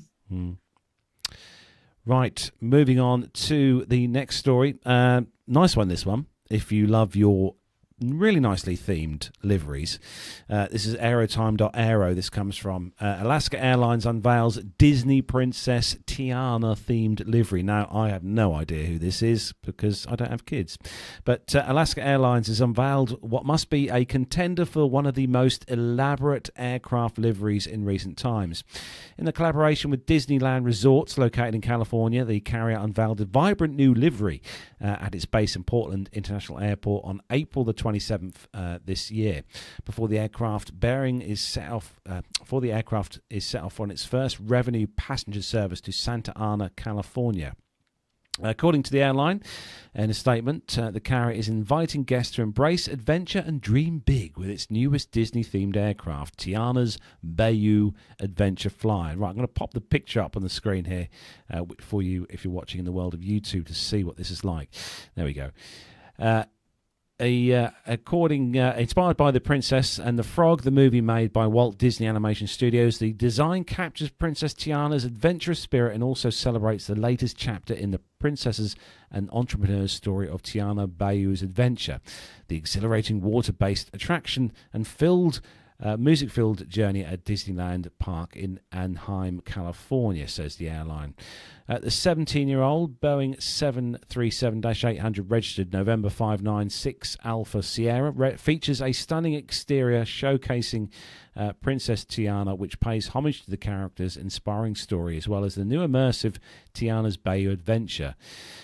S1: Right, moving on to the next story. Nice one, this one. If you love your really nicely themed liveries. This is aerotime.aero. This comes from Alaska Airlines unveils Disney Princess Tiana themed livery. Now, I have no idea who this is because I don't have kids. But Alaska Airlines has unveiled what must be a contender for one of the most elaborate aircraft liveries in recent times. In the collaboration with Disneyland Resorts, located in California, the carrier unveiled a vibrant new livery at its base in Portland International Airport on April the 27th this year. Before the aircraft is set off on its first revenue passenger service to Santa Ana, California. According to the airline, in a statement, the carrier is inviting guests to embrace adventure and dream big with its newest Disney-themed aircraft, Tiana's Bayou Adventure Flyer. Right, I'm going to pop the picture up on the screen here for you if you're watching in the world of YouTube to see what this is like. There we go. Inspired by The Princess and the Frog, the movie made by Walt Disney Animation Studios, the design captures Princess Tiana's adventurous spirit and also celebrates the latest chapter in the princesses and entrepreneurs story of Tiana Bayou's adventure. The exhilarating water-based attraction and music-filled journey at Disneyland Park in Anaheim, California, says the airline. The 17-year-old Boeing 737-800 registered November 596 Alpha Sierra features a stunning exterior showcasing Princess Tiana, which pays homage to the character's inspiring story, as well as the new immersive Tiana's Bayou Adventure.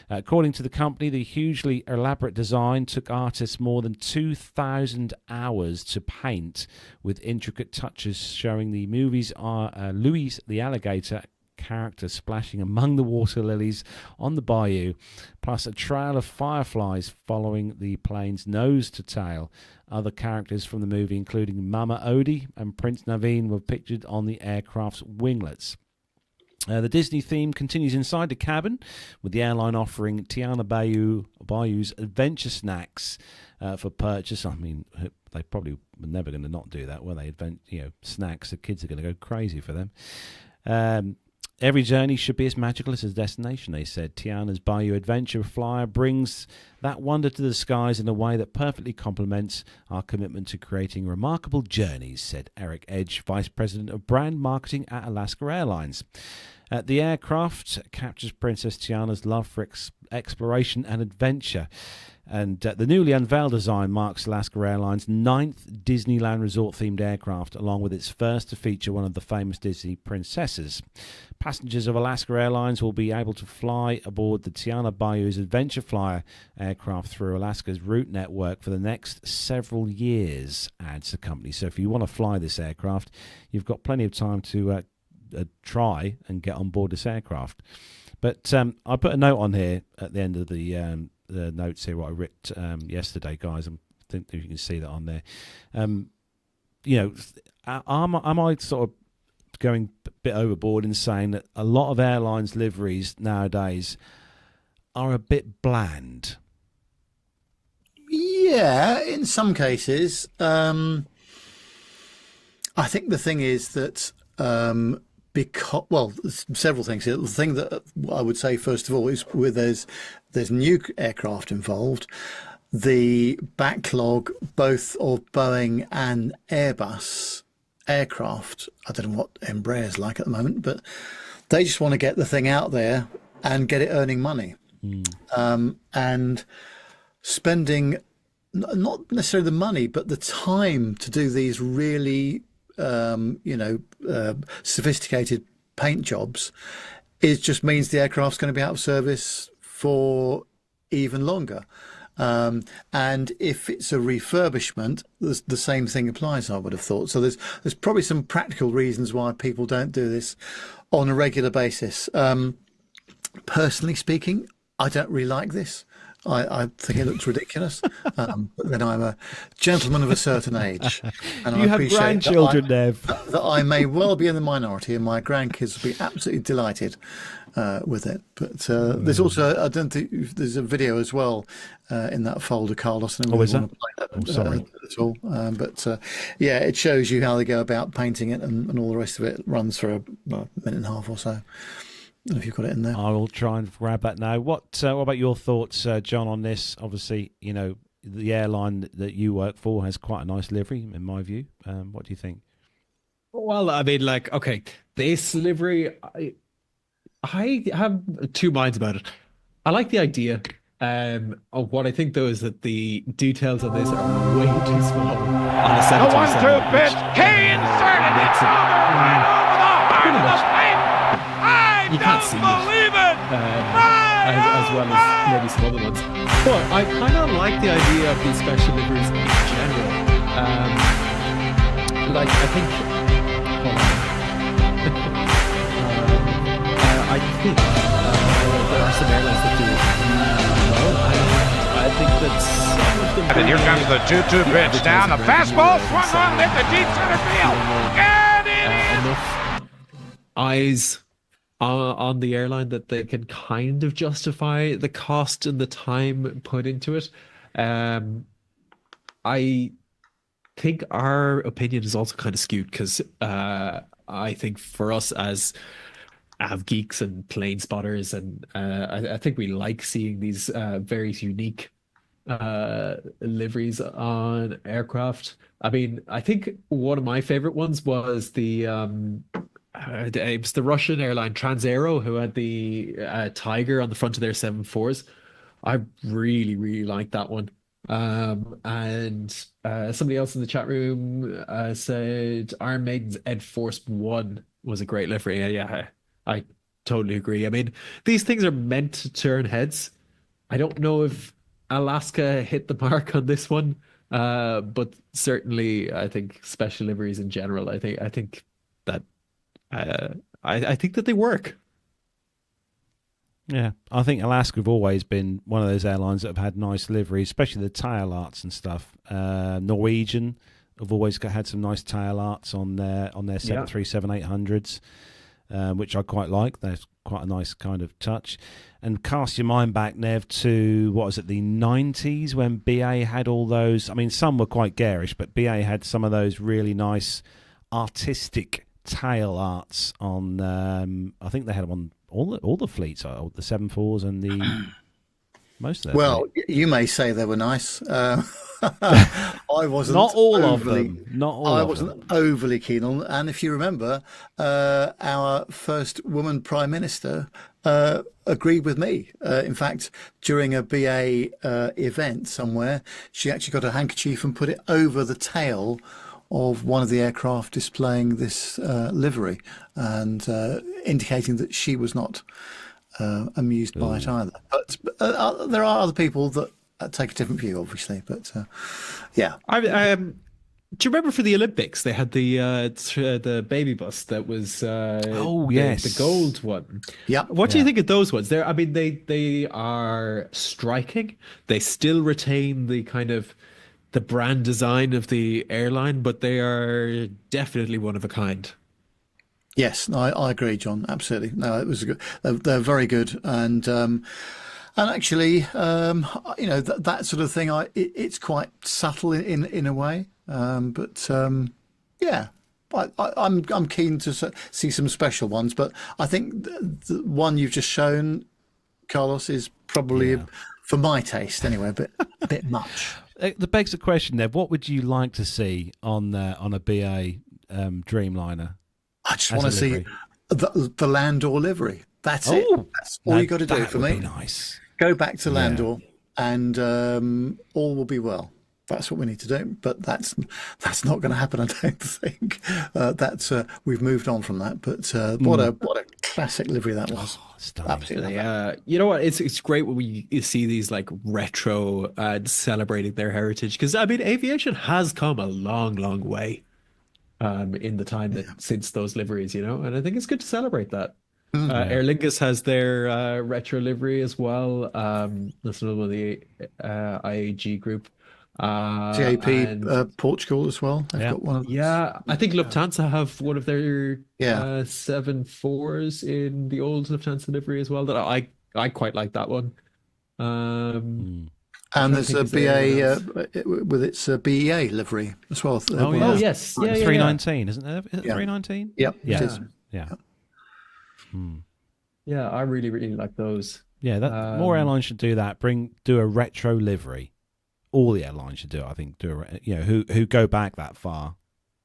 S1: According to the company, the hugely elaborate design took artists more than 2,000 hours to paint, with intricate touches showing the movie's Louis the alligator character splashing among the water lilies on the bayou, plus a trail of fireflies following the plane's nose to tail. Other characters from the movie, including Mama Odie and Prince Naveen, were pictured on the aircraft's winglets. The Disney theme continues inside the cabin, with the airline offering Tiana Bayou's adventure snacks for purchase. I mean, they probably were never going to not do that, were they? Snacks. The kids are going to go crazy for them. Every journey should be as magical as its destination, they said. Tiana's Bayou Adventure Flyer brings that wonder to the skies in a way that perfectly complements our commitment to creating remarkable journeys, said Eric Edge, Vice President of Brand Marketing at Alaska Airlines. The aircraft captures Princess Tiana's love for exploration and adventure. And the newly unveiled design marks Alaska Airlines' 9th Disneyland Resort-themed aircraft, along with its first to feature one of the famous Disney princesses. Passengers of Alaska Airlines will be able to fly aboard the Tiana Bayou's Adventure Flyer aircraft through Alaska's route network for the next several years, adds the company. So if you want to fly this aircraft, you've got plenty of time to try and get on board this aircraft. But I put a note on here at the end of the notes here, what I wrote yesterday, guys. I think you can see that on there. Am I sort of going a bit overboard in saying that a lot of airlines' liveries nowadays are a bit bland?
S3: Yeah, in some cases. I think the thing is that several things here. The thing that I would say first of all is where there's new aircraft involved, the backlog both of Boeing and Airbus aircraft. I don't know what Embraer's like at the moment, but they just want to get the thing out there and get it earning money. And spending not necessarily the money, but the time to do these really sophisticated paint jobs, it just means the aircraft's going to be out of service for even longer. And if it's a refurbishment, the same thing applies, I would have thought. So there's probably some practical reasons why people don't do this on a regular basis. Personally speaking, I don't really like this. I think it looks ridiculous, but then I'm a gentleman of a certain age, and
S1: you have grandchildren, Nev.
S3: That I may well be in the minority, and my grandkids will be absolutely delighted with it. But there's also, I don't think there's a video as well in that folder, Carlos. And
S1: is that?
S3: Want to play that at all? Yeah, it shows you how they go about painting it, and all the rest of it runs for a minute and a half or so. I don't know if you've got it in there.
S1: I will try and grab that now. What about your thoughts, John, on this? Obviously, the airline that you work for has quite a nice livery, in my view. What do you think?
S2: Well, I mean, okay, this livery, I have two minds about it. I like the idea. Of what I think, though, is that the details on this are way too small on a 737.
S6: The 1-2 pitch, key inserted, it's right over the heart of the plane.
S2: You can't see
S6: believe it.
S2: As well as maybe some other ones. But I kind of like the idea of these special liveries in general. I think. I think there are some airlines that do it well. I think that's.
S6: And then here comes the 2-2 pitch down. The fastball swung on, hit the deep center field. And it is
S2: enough eyes on the airline that they can kind of justify the cost and the time put into it. I think our opinion is also kind of skewed because I think for us as av geeks and plane spotters, and I think we like seeing these very unique liveries on aircraft. I mean, I think one of my favorite ones was it was the Russian airline Transaero, who had the tiger on the front of their 747s. I really, really like that one. And somebody else in the chat room said Iron Maiden's Ed Force One was a great livery. Yeah, I totally agree. I mean, these things are meant to turn heads. I don't know if Alaska hit the mark on this one, but certainly I think special liveries in general. I think that I think that they work.
S1: Yeah, I think Alaska have always been one of those airlines that have had nice liveries, especially the tail arts and stuff. Norwegian have always had some nice tail arts on their 737-800s, which I quite like. There's quite a nice kind of touch. And cast your mind back, Nev, to, what was it, the 90s when BA had all those. I mean, some were quite garish, but BA had some of those really nice artistic tail arts on, I think they had them on all the fleets, the 747s and the most of them.
S3: Well, you may say they were nice. I wasn't.
S1: Not all of them. Not all.
S3: I
S1: of
S3: wasn't
S1: them.
S3: overly keen on. And if you remember, our first woman prime minister agreed with me. In fact, during a BA event somewhere, she actually got a handkerchief and put it over the tail of one of the aircraft displaying this livery, and indicating that she was not amused by it either. But there are other people that take a different view, obviously. But yeah,
S2: do you remember for the Olympics they had the baby bus that was the gold one?
S3: Yeah.
S2: What do you think of those ones? I mean, they are striking. They still retain the kind of the brand design of the airline, but they are definitely one of a kind.
S3: Yes, no, I agree, John. Absolutely. No, it was good. They're very good, and actually, that sort of thing. It's quite subtle in a way, but yeah. I'm keen to see some special ones, but I think the one you've just shown, Carlos, is probably for my taste anyway, but a bit much.
S1: That begs the question, Nev. What would you like to see on a BA Dreamliner?
S3: I just want to see the Landor livery. That's it. That's all you got to do for me.
S1: That would be nice.
S3: Go back to Landor, and all will be well. That's what we need to do. But that's not going to happen, I don't think. We've moved on from that. But what a classic livery that was. Absolutely.
S2: You know what? It's great when we see these like retro celebrating their heritage, because I mean, aviation has come a long, long way in the time since those liveries, and I think it's good to celebrate that. Aer Lingus has their retro livery as well. That's another one of the IAG group.
S3: JP Portugal as well. They've got one of those.
S2: Yeah, I think Lufthansa have one of their 747s in the old Lufthansa livery as well. That I quite like that one.
S3: And there's a BA with its BEA livery as well.
S2: Yes,
S1: 319, isn't there? Is it 319?
S3: Yep, it is.
S1: Yeah.
S2: Yeah, I really, really like those.
S1: Yeah, more airlines should do that. Do a retro livery. All the airlines should do it, I think. Who go back that far,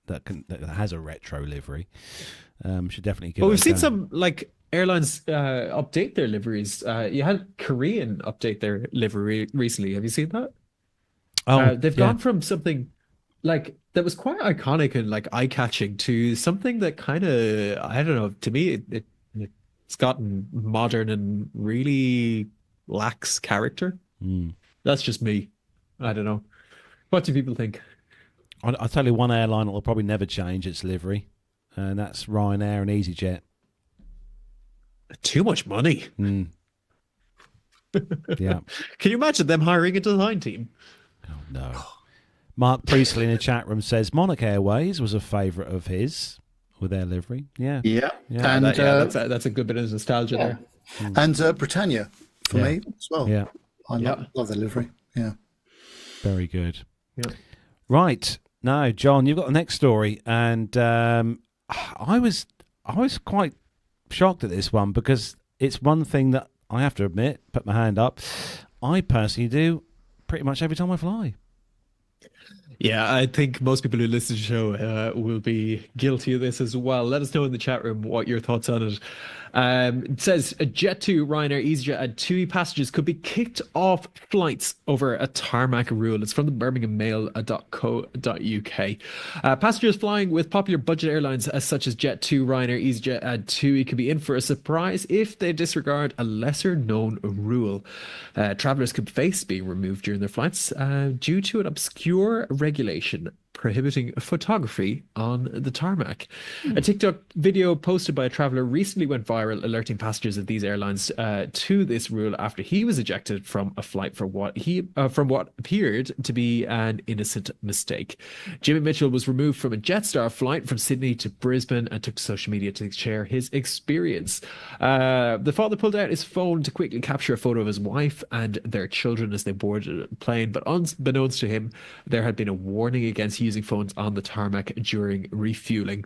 S1: that has a retro livery, should definitely give.
S2: Well, we've seen some like airlines update their liveries. You had Korean update their livery recently. Have you seen that? They've gone from something like that was quite iconic and like eye-catching to something that kind of, I don't know. To me, it's gotten modern and really lacks character. That's just me. I don't know. What do people think?
S1: I'll tell you one airline that will probably never change its livery, and that's Ryanair and EasyJet.
S2: Too much money.
S1: Yeah.
S2: Can you imagine them hiring a design team?
S1: Oh, no. Mark Priestley in the chat room says Monarch Airways was a favourite of his with their livery. Yeah.
S3: And
S2: that's a good bit of nostalgia there.
S3: And Britannia for me as well.
S1: Yeah.
S3: I love their livery. Yeah.
S1: Very good.
S2: Yeah.
S1: Right. Now, John, you've got the next story, and I was quite shocked at this one because it's one thing that I have to admit, put my hand up, I personally do pretty much every time I fly.
S2: Yeah, I think most people who listen to the show will be guilty of this as well. Let us know in the chat room what your thoughts on it. It says Jet2, Ryanair, EasyJet, and TUI passengers could be kicked off flights over a tarmac rule. It's from the birminghammail.co.uk. Passengers flying with popular budget airlines such as Jet2, Ryanair, EasyJet, and TUI could be in for a surprise if they disregard a lesser known rule. Travelers could face being removed during their flights due to an obscure regulation prohibiting photography on the tarmac. A TikTok video posted by a traveler recently went viral, alerting passengers of these airlines to this rule after he was ejected from a flight for what appeared to be an innocent mistake. Jimmy Mitchell was removed from a Jetstar flight from Sydney to Brisbane and took to social media to share his experience. The father pulled out his phone to quickly capture a photo of his wife and their children as they boarded a plane, but unbeknownst to him, there had been a warning against using phones on the tarmac during refueling.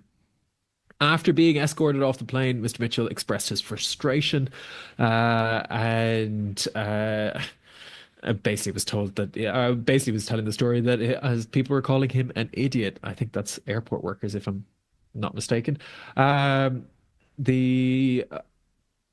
S2: After being escorted off the plane, Mr. Mitchell expressed his frustration and basically was told that basically was telling the story that as people were calling him an idiot. I think that's airport workers, if I'm not mistaken. The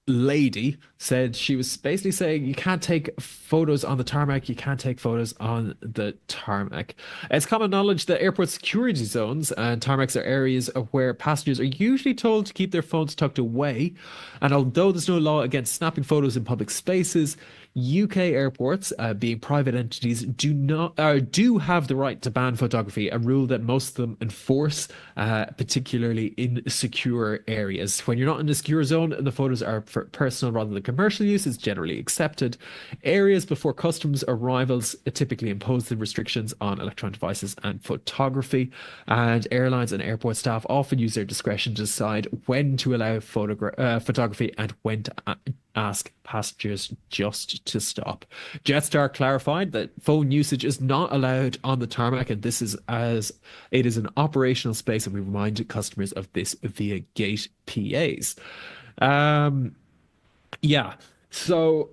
S2: lady said she was basically saying you can't take photos on the tarmac, you can't take photos on the tarmac. It's common knowledge that airport security zones and tarmacs are areas where passengers are usually told to keep their phones tucked away, and although there's no law against snapping photos in public spaces, UK airports, being private entities, do have the right to ban photography, a rule that most of them enforce, particularly in secure areas. When you're not in a secure zone, the photos are for personal rather than commercial use is generally accepted. Areas before customs arrivals typically impose the restrictions on electronic devices and photography, and airlines and airport staff often use their discretion to decide when to allow photography and when to ask passengers just to stop. Jetstar clarified that phone usage is not allowed on the tarmac, and this is as it is an operational space, and we reminded customers of this via gate PAs. So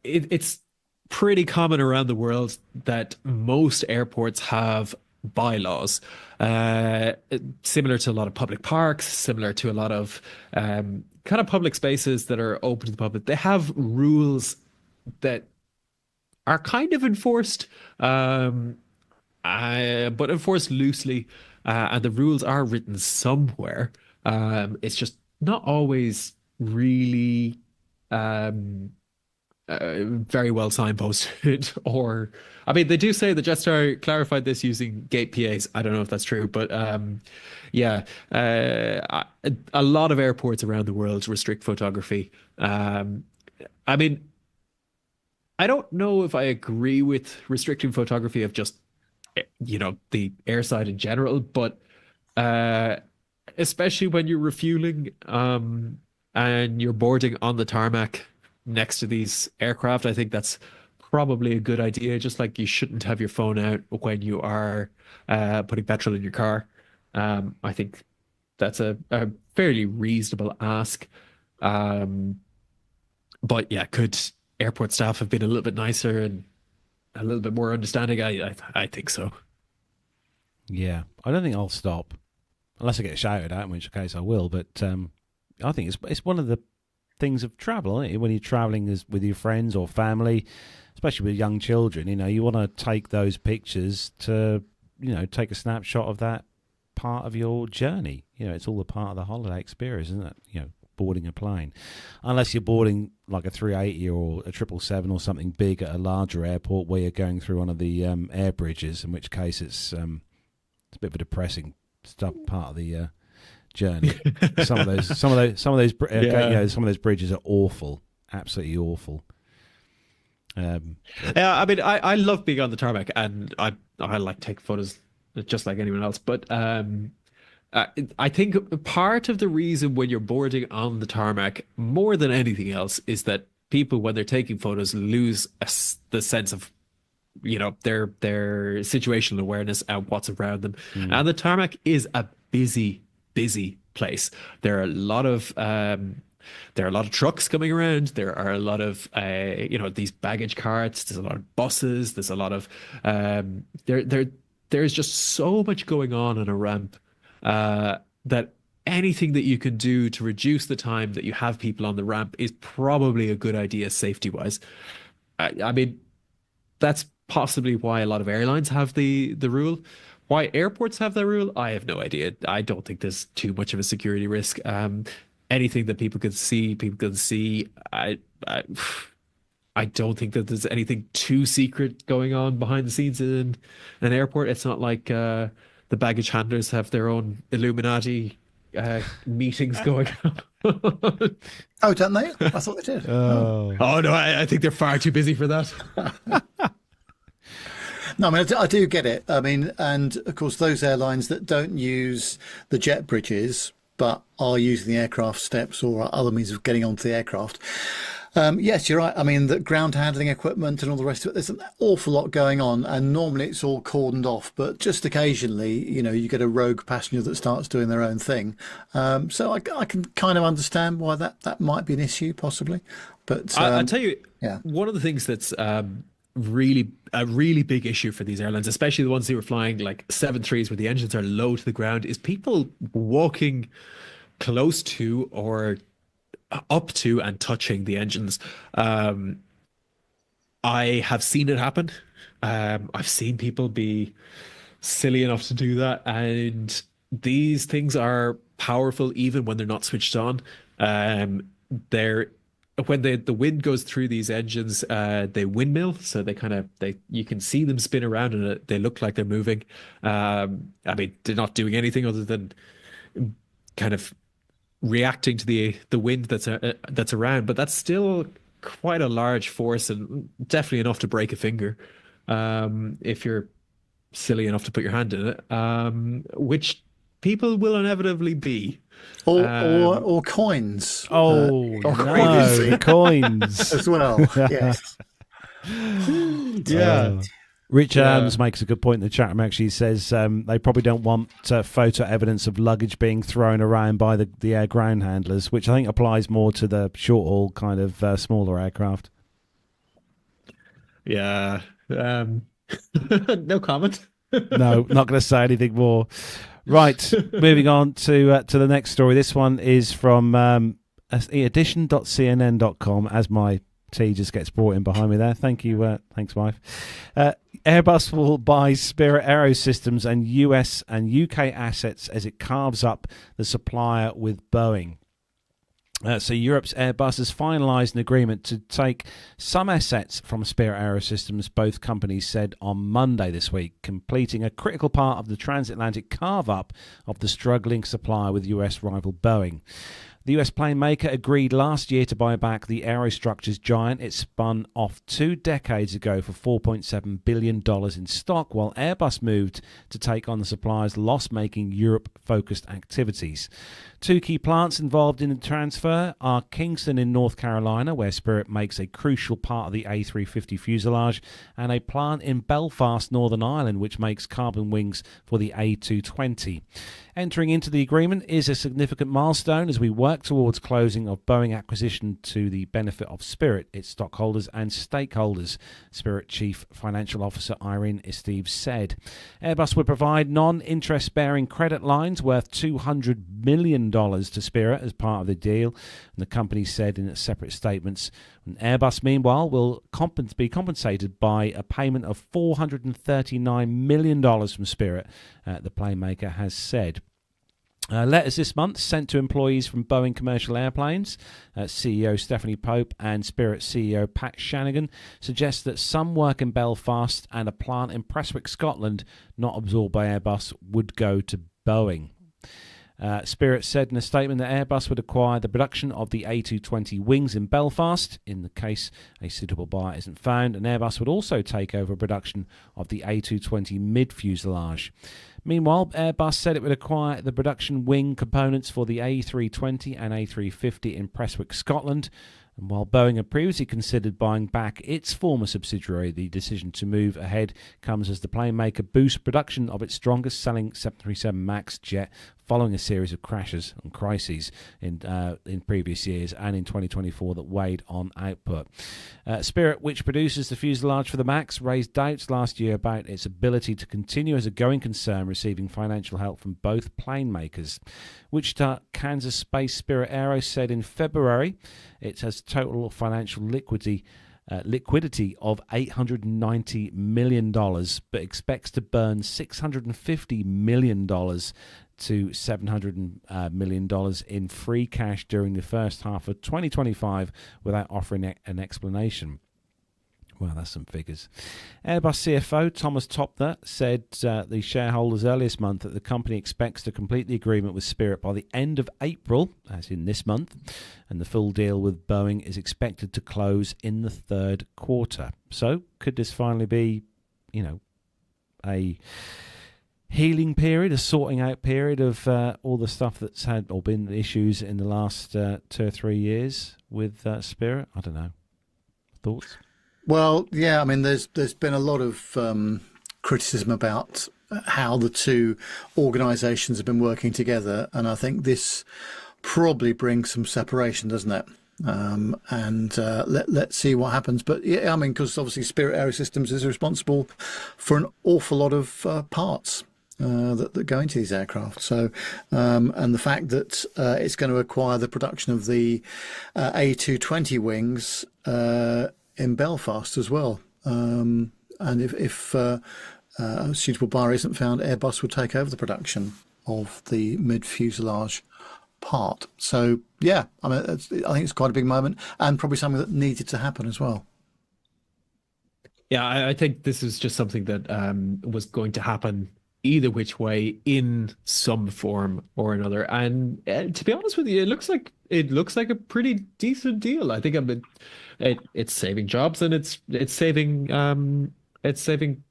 S2: it's pretty common around the world that most airports have bylaws, similar to a lot of public parks, similar to a lot of kind of public spaces that are open to the public. They have rules that are kind of enforced, but enforced loosely, and the rules are written somewhere. It's just not always really very well signposted, or I mean, they do say that Jetstar clarified this using gate PAs. I don't know if that's true, but a lot of airports around the world restrict photography. I mean, I don't know if I agree with restricting photography of just, the airside in general, but especially when you're refueling and you're boarding on the tarmac next to these aircraft, I think that's probably a good idea. Just like you shouldn't have your phone out when you are putting petrol in your car. I think that's a fairly reasonable ask. But yeah, could airport staff have been a little bit nicer and a little bit more understanding? I think so.
S1: Yeah, I don't think I'll stop unless I get shouted at, in which case I will. But I think it's one of the things of travel, isn't it? When you're traveling with your friends or family, especially with young children, you want to take those pictures to, take a snapshot of that part of your journey. It's all a part of the holiday experience, isn't it? Boarding a plane, unless you're boarding like a 380 or a 777 or something big at a larger airport where you're going through one of the air bridges, in which case it's a bit of a depressing part of the journey. some of those bridges are awful, absolutely awful.
S2: Yeah, I mean, I love being on the tarmac, and I like taking photos just like anyone else. But I think part of the reason when you're boarding on the tarmac more than anything else is that people, when they're taking photos, lose the sense of their situational awareness and what's around them. And the tarmac is a busy place. There are a lot of there are a lot of trucks coming around. There are a lot of these baggage carts. There's a lot of buses. There's a lot of there's just so much going on a ramp that anything that you can do to reduce the time that you have people on the ramp is probably a good idea safety wise. I mean, that's possibly why a lot of airlines have the rule. Why airports have that rule, I have no idea. I don't think there's too much of a security risk. Anything that people can see, people can see. I don't think that there's anything too secret going on behind the scenes in an airport. It's not like the baggage handlers have their own Illuminati meetings going on.
S3: Oh, don't they? I thought they did.
S2: Oh no, I think they're far too busy for that.
S3: No, I mean, I do get it. I mean, and of course, those airlines that don't use the jet bridges but are using the aircraft steps or other means of getting onto the aircraft. Yes, you're right. I mean, the ground handling equipment and all the rest of it, there's an awful lot going on, and normally it's all cordoned off, but just occasionally, you get a rogue passenger that starts doing their own thing. So I can kind of understand why that might be an issue, possibly. But
S2: I'll tell you,
S3: yeah.
S2: One of the things that's a really big issue for these airlines, especially the ones who are flying like 737s where the engines are low to the ground, is people walking close to or up to and touching the engines. I have seen it happen. I've seen people be silly enough to do that, and these things are powerful even when they're not switched on. When the wind goes through these engines, they windmill, so you can see them spin around and they look like they're moving. I mean, they're not doing anything other than kind of reacting to the wind that's around, but that's still quite a large force and definitely enough to break a finger if you're silly enough to put your hand in it, which people will inevitably be.
S3: Or coins.
S1: Oh, no, coins
S3: as well. Yes.
S2: Yeah.
S1: Rich Adams makes a good point in the chat room. Actually, he says they probably don't want photo evidence of luggage being thrown around by the air ground handlers, which I think applies more to the short haul kind of smaller aircraft.
S2: Yeah. No comment.
S1: No, not going to say anything more. Right, moving on to the next story. This one is from edition.cnn.com, as my tea just gets brought in behind me there. Thank you. Thanks, wife. Airbus will buy Spirit Aerosystems and US and UK assets as it carves up the supplier with Boeing. So Europe's Airbus has finalised an agreement to take some assets from Spirit Aerosystems, both companies said on Monday this week, completing a critical part of the transatlantic carve-up of the struggling supplier with US rival Boeing. The US plane maker agreed last year to buy back the aerostructures giant it spun off 2 decades ago for $4.7 billion in stock, while Airbus moved to take on the supplier's loss-making Europe-focused activities. 2 key plants involved in the transfer are Kingston in North Carolina, where Spirit makes a crucial part of the A350 fuselage, and a plant in Belfast, Northern Ireland, which makes carbon wings for the A220. Entering into the agreement is a significant milestone as we work towards closing of Boeing acquisition to the benefit of Spirit, its stockholders and stakeholders, Spirit Chief Financial Officer Irene Esteves said. Airbus would provide non-interest-bearing credit lines worth $200 million to Spirit as part of the deal, and the company said in its separate statements. And Airbus, meanwhile, will be compensated by a payment of $439 million from Spirit, the plane maker has said. Letters this month sent to employees from Boeing Commercial Airplanes, CEO Stephanie Pope and Spirit CEO Pat Shanagan, suggest that some work in Belfast and a plant in Prestwick, Scotland, not absorbed by Airbus, would go to Boeing. Spirit said in a statement that Airbus would acquire the production of the A220 wings in Belfast in the case a suitable buyer isn't found, and Airbus would also take over production of the A220 mid-fuselage. Meanwhile, Airbus said it would acquire the production wing components for the A320 and A350 in Prestwick, Scotland. And while Boeing had previously considered buying back its former subsidiary, the decision to move ahead comes as the plane maker boosts production of its strongest selling 737 MAX jet following a series of crashes and crises in previous years and in 2024 that weighed on output. Spirit, which produces the fuselage for the MAX, raised doubts last year about its ability to continue as a going concern, receiving financial help from both plane makers. Wichita, Kansas-based Spirit Aero said in February it has total financial liquidity of $890 million, but expects to burn $650 million to $700 million in free cash during the first half of 2025 without offering an explanation. Well, that's some figures. Airbus CFO Thomas Topner said the shareholders earlier this month that the company expects to complete the agreement with Spirit by the end of April, as in this month, and the full deal with Boeing is expected to close in the third quarter. So, could this finally be, a healing period, a sorting out period of all the stuff that's had or been issues in the last 2 or 3 years with Spirit? I don't know. Thoughts?
S3: Well, yeah, I mean, there's been a lot of criticism about how the two organisations have been working together, and I think this probably brings some separation, doesn't it? Let's see what happens. But yeah, I mean, because obviously Spirit Aerosystems is responsible for an awful lot of parts that go into these aircraft. So, and the fact that it's going to acquire the production of the A220 wings in Belfast as well. And if a suitable buyer isn't found, Airbus will take over the production of the mid-fuselage part. So, yeah, I mean, I think it's quite a big moment and probably something that needed to happen as well.
S2: Yeah, I think this is just something that was going to happen either which way in some form or another. And to be honest with you, it looks like a pretty decent deal. I think it's saving jobs and it's saving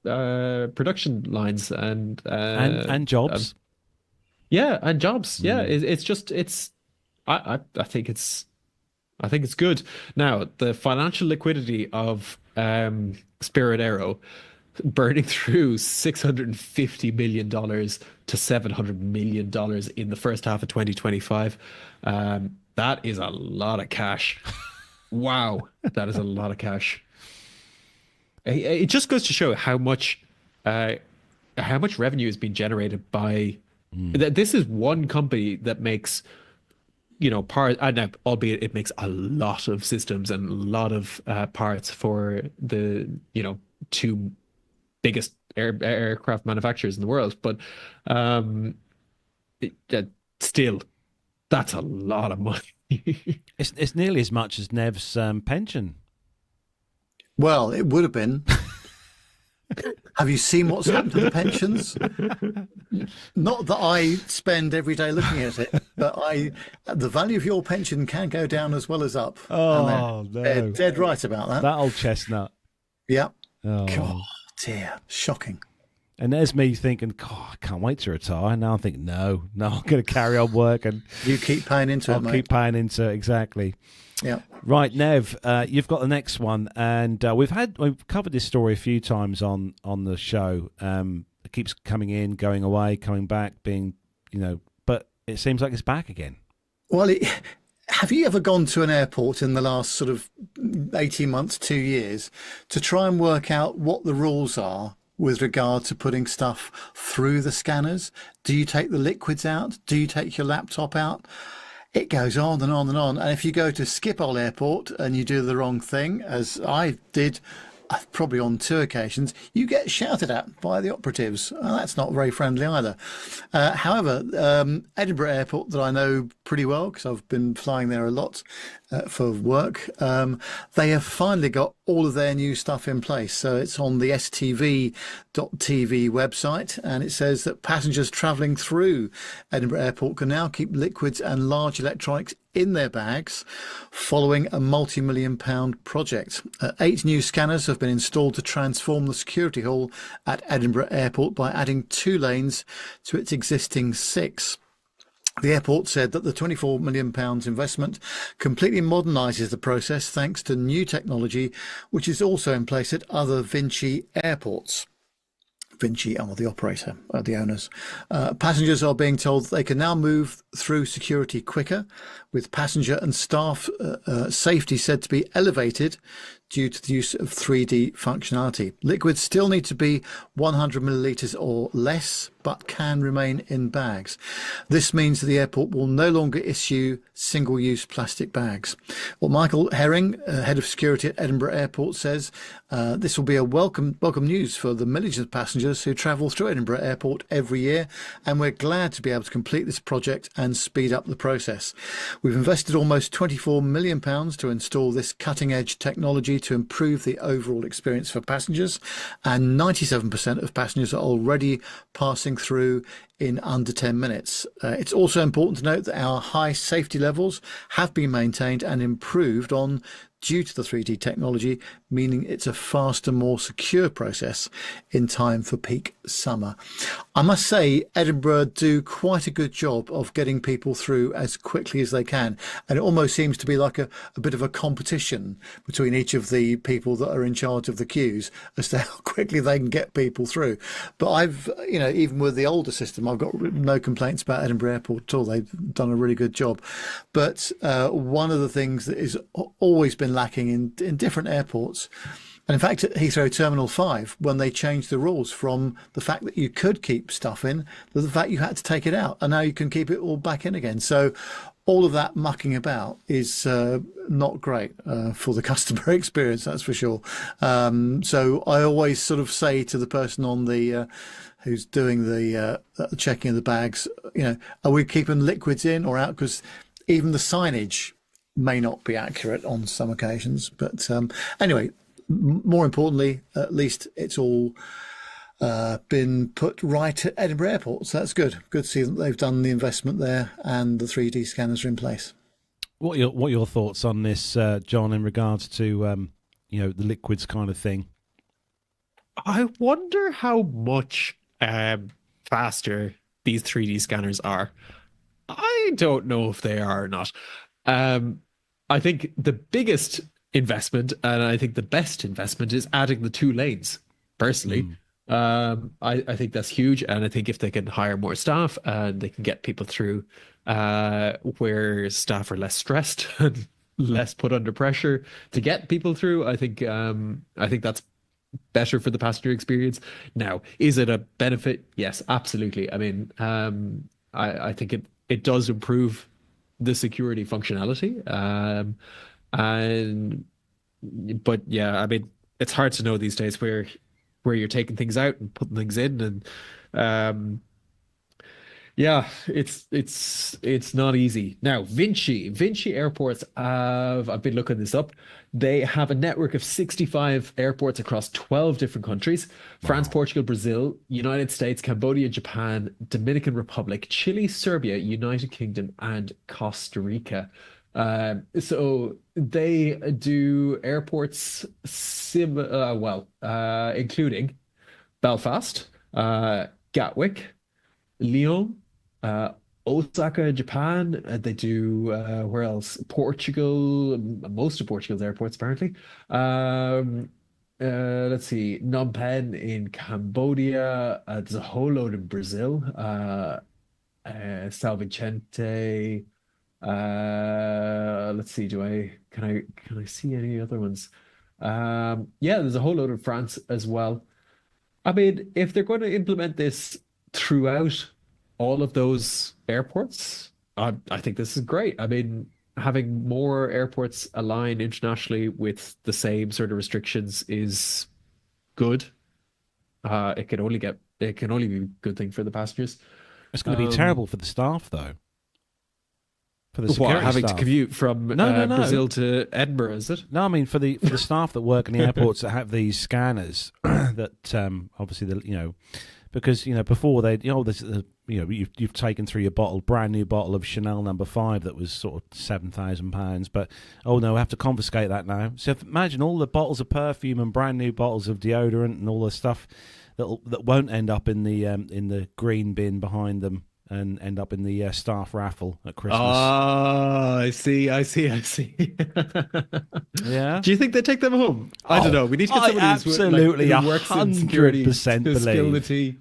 S2: production lines and
S1: jobs.
S2: Yeah, and jobs. Yeah, I think it's good. Now, the financial liquidity of Spirit Aero burning through $650 million to $700 million in the first half of 2025. That is a lot of cash. Wow, that is a lot of cash. It just goes to show how much revenue has been generated by. This is one company that makes, parts, albeit it makes a lot of systems and a lot of parts for the two biggest aircraft manufacturers in the world. But still, that's a lot of money.
S1: It's nearly as much as Nev's pension.
S3: Well, it would have been. Have you seen what's happened to the pensions? Not that I spend every day looking at it, but the value of your pension can go down as well as up.
S1: Oh, no.
S3: They're dead right about that.
S1: That old chestnut.
S3: Yeah.
S1: Oh.
S3: God, dear. Shocking.
S1: And there's me thinking, God, I can't wait to retire. Now I'm thinking, no, I'm going to carry on working.
S3: You keep paying into it, mate.
S1: I'll keep paying into it, exactly.
S3: Yeah.
S1: Right, Nev, you've got the next one, and we've covered this story a few times on the show. It keeps coming in, going away, coming back, being, but it seems like it's back again.
S3: Well, have you ever gone to an airport in the last sort of 18 months, 2 years, to try and work out what the rules are with regard to putting stuff through the scanners? Do you take the liquids out? Do you take your laptop out? It goes on and on and on. And if you go to Schiphol Airport and you do the wrong thing, as I did probably on 2 occasions, you get shouted at by the operatives. Well, that's not very friendly either. However, Edinburgh Airport, that I know pretty well because I've been flying there a lot for work, they have finally got all of their new stuff in place. So it's on the stv.tv website, and it says that passengers travelling through Edinburgh Airport can now keep liquids and large electronics in their bags following a multi-million-pound project. 8 new scanners have been installed to transform the security hall at Edinburgh Airport by adding 2 lanes to its existing 6. The airport said that the £24 million investment completely modernises the process thanks to new technology, which is also in place at other Vinci airports. Vinci are the operator, the owners. Passengers are being told they can now move through security quicker, with passenger and staff safety said to be elevated due to the use of 3D functionality. Liquids still need to be 100 millilitres or less, but can remain in bags. This means that the airport will no longer issue single-use plastic bags. Well, Michael Herring, head of security at Edinburgh Airport, says this will be a welcome news for the millions of passengers who travel through Edinburgh Airport every year, and we're glad to be able to complete this project and speed up the process. We've invested almost £24 million to install this cutting-edge technology to improve the overall experience for passengers, and 97% of passengers are already passing through in under 10 minutes. It's also important to note that our high safety levels have been maintained and improved on due to the 3D technology, meaning it's a faster, more secure process in time for peak summer. I must say, Edinburgh do quite a good job of getting people through as quickly as they can, and it almost seems to be like a bit of a competition between each of the people that are in charge of the queues as to how quickly they can get people through. But I've, even with the older system, I've got no complaints about Edinburgh Airport at all. They've done a really good job. But one of the things that has always been lacking in different airports, and in fact at Heathrow Terminal 5, when they changed the rules from the fact that you could keep stuff in to the fact you had to take it out, and now you can keep it all back in again. So all of that mucking about is not great for the customer experience, that's for sure. So I always sort of say to the person on the who's doing the checking of the bags, are we keeping liquids in or out? Because even the signage may not be accurate on some occasions. But anyway, more importantly, at least it's all been put right at Edinburgh Airport. So that's good. Good to see that they've done the investment there and the 3D scanners are in place.
S1: What are your thoughts on this, John, in regards to the liquids kind of thing?
S2: I wonder how much faster these 3D scanners are. I don't know if they are or not. I think the biggest investment, and I think the best investment, is adding the 2 lanes, personally. I think that's huge, and I think if they can hire more staff and they can get people through where staff are less stressed and less put under pressure to get people through, I think that's better for the passenger experience. Now, is it a benefit? Yes, absolutely. I mean, I think it does improve the security functionality. But yeah, I mean, it's hard to know these days where you're taking things out and putting things in, and yeah, it's not easy. Now, Vinci airports I've been looking this up. They have a network of 65 airports across 12 different countries: France, Portugal, Brazil, United States, Cambodia, Japan, Dominican Republic, Chile, Serbia, United Kingdom, and Costa Rica. So they do airports including Belfast, Gatwick, Lyon, Osaka, Japan. They do where else? Portugal, most of Portugal's airports apparently. Let's see, Phnom Penh in Cambodia. There's a whole load in Brazil. São Vicente. Let's see, can I see any other ones? Yeah, there's a whole load of France as well. I mean, if they're going to implement this throughout all of those airports, I think this is great. I mean, having more airports align internationally with the same sort of restrictions is good. It can only be a good thing for the passengers.
S1: It's going to be terrible for the staff, though. For the security
S2: having
S1: staff.
S2: To commute from Brazil to Edinburgh, is it?
S1: No, I mean for the staff that work in the airports that have these scanners that obviously because before you've taken through your brand new bottle of Chanel No. 5 that was sort of £7,000, but we have to confiscate that now. So imagine all the bottles of perfume and brand new bottles of deodorant and all the stuff that won't end up in the green bin behind them and end up in the staff raffle at Christmas.
S2: Oh, I see.
S1: Yeah.
S2: Do you think they take them home? I don't know. We need to get
S1: I
S2: somebody
S1: absolutely
S2: who works in security
S1: 100%
S2: to spill the
S1: believe.
S2: tea.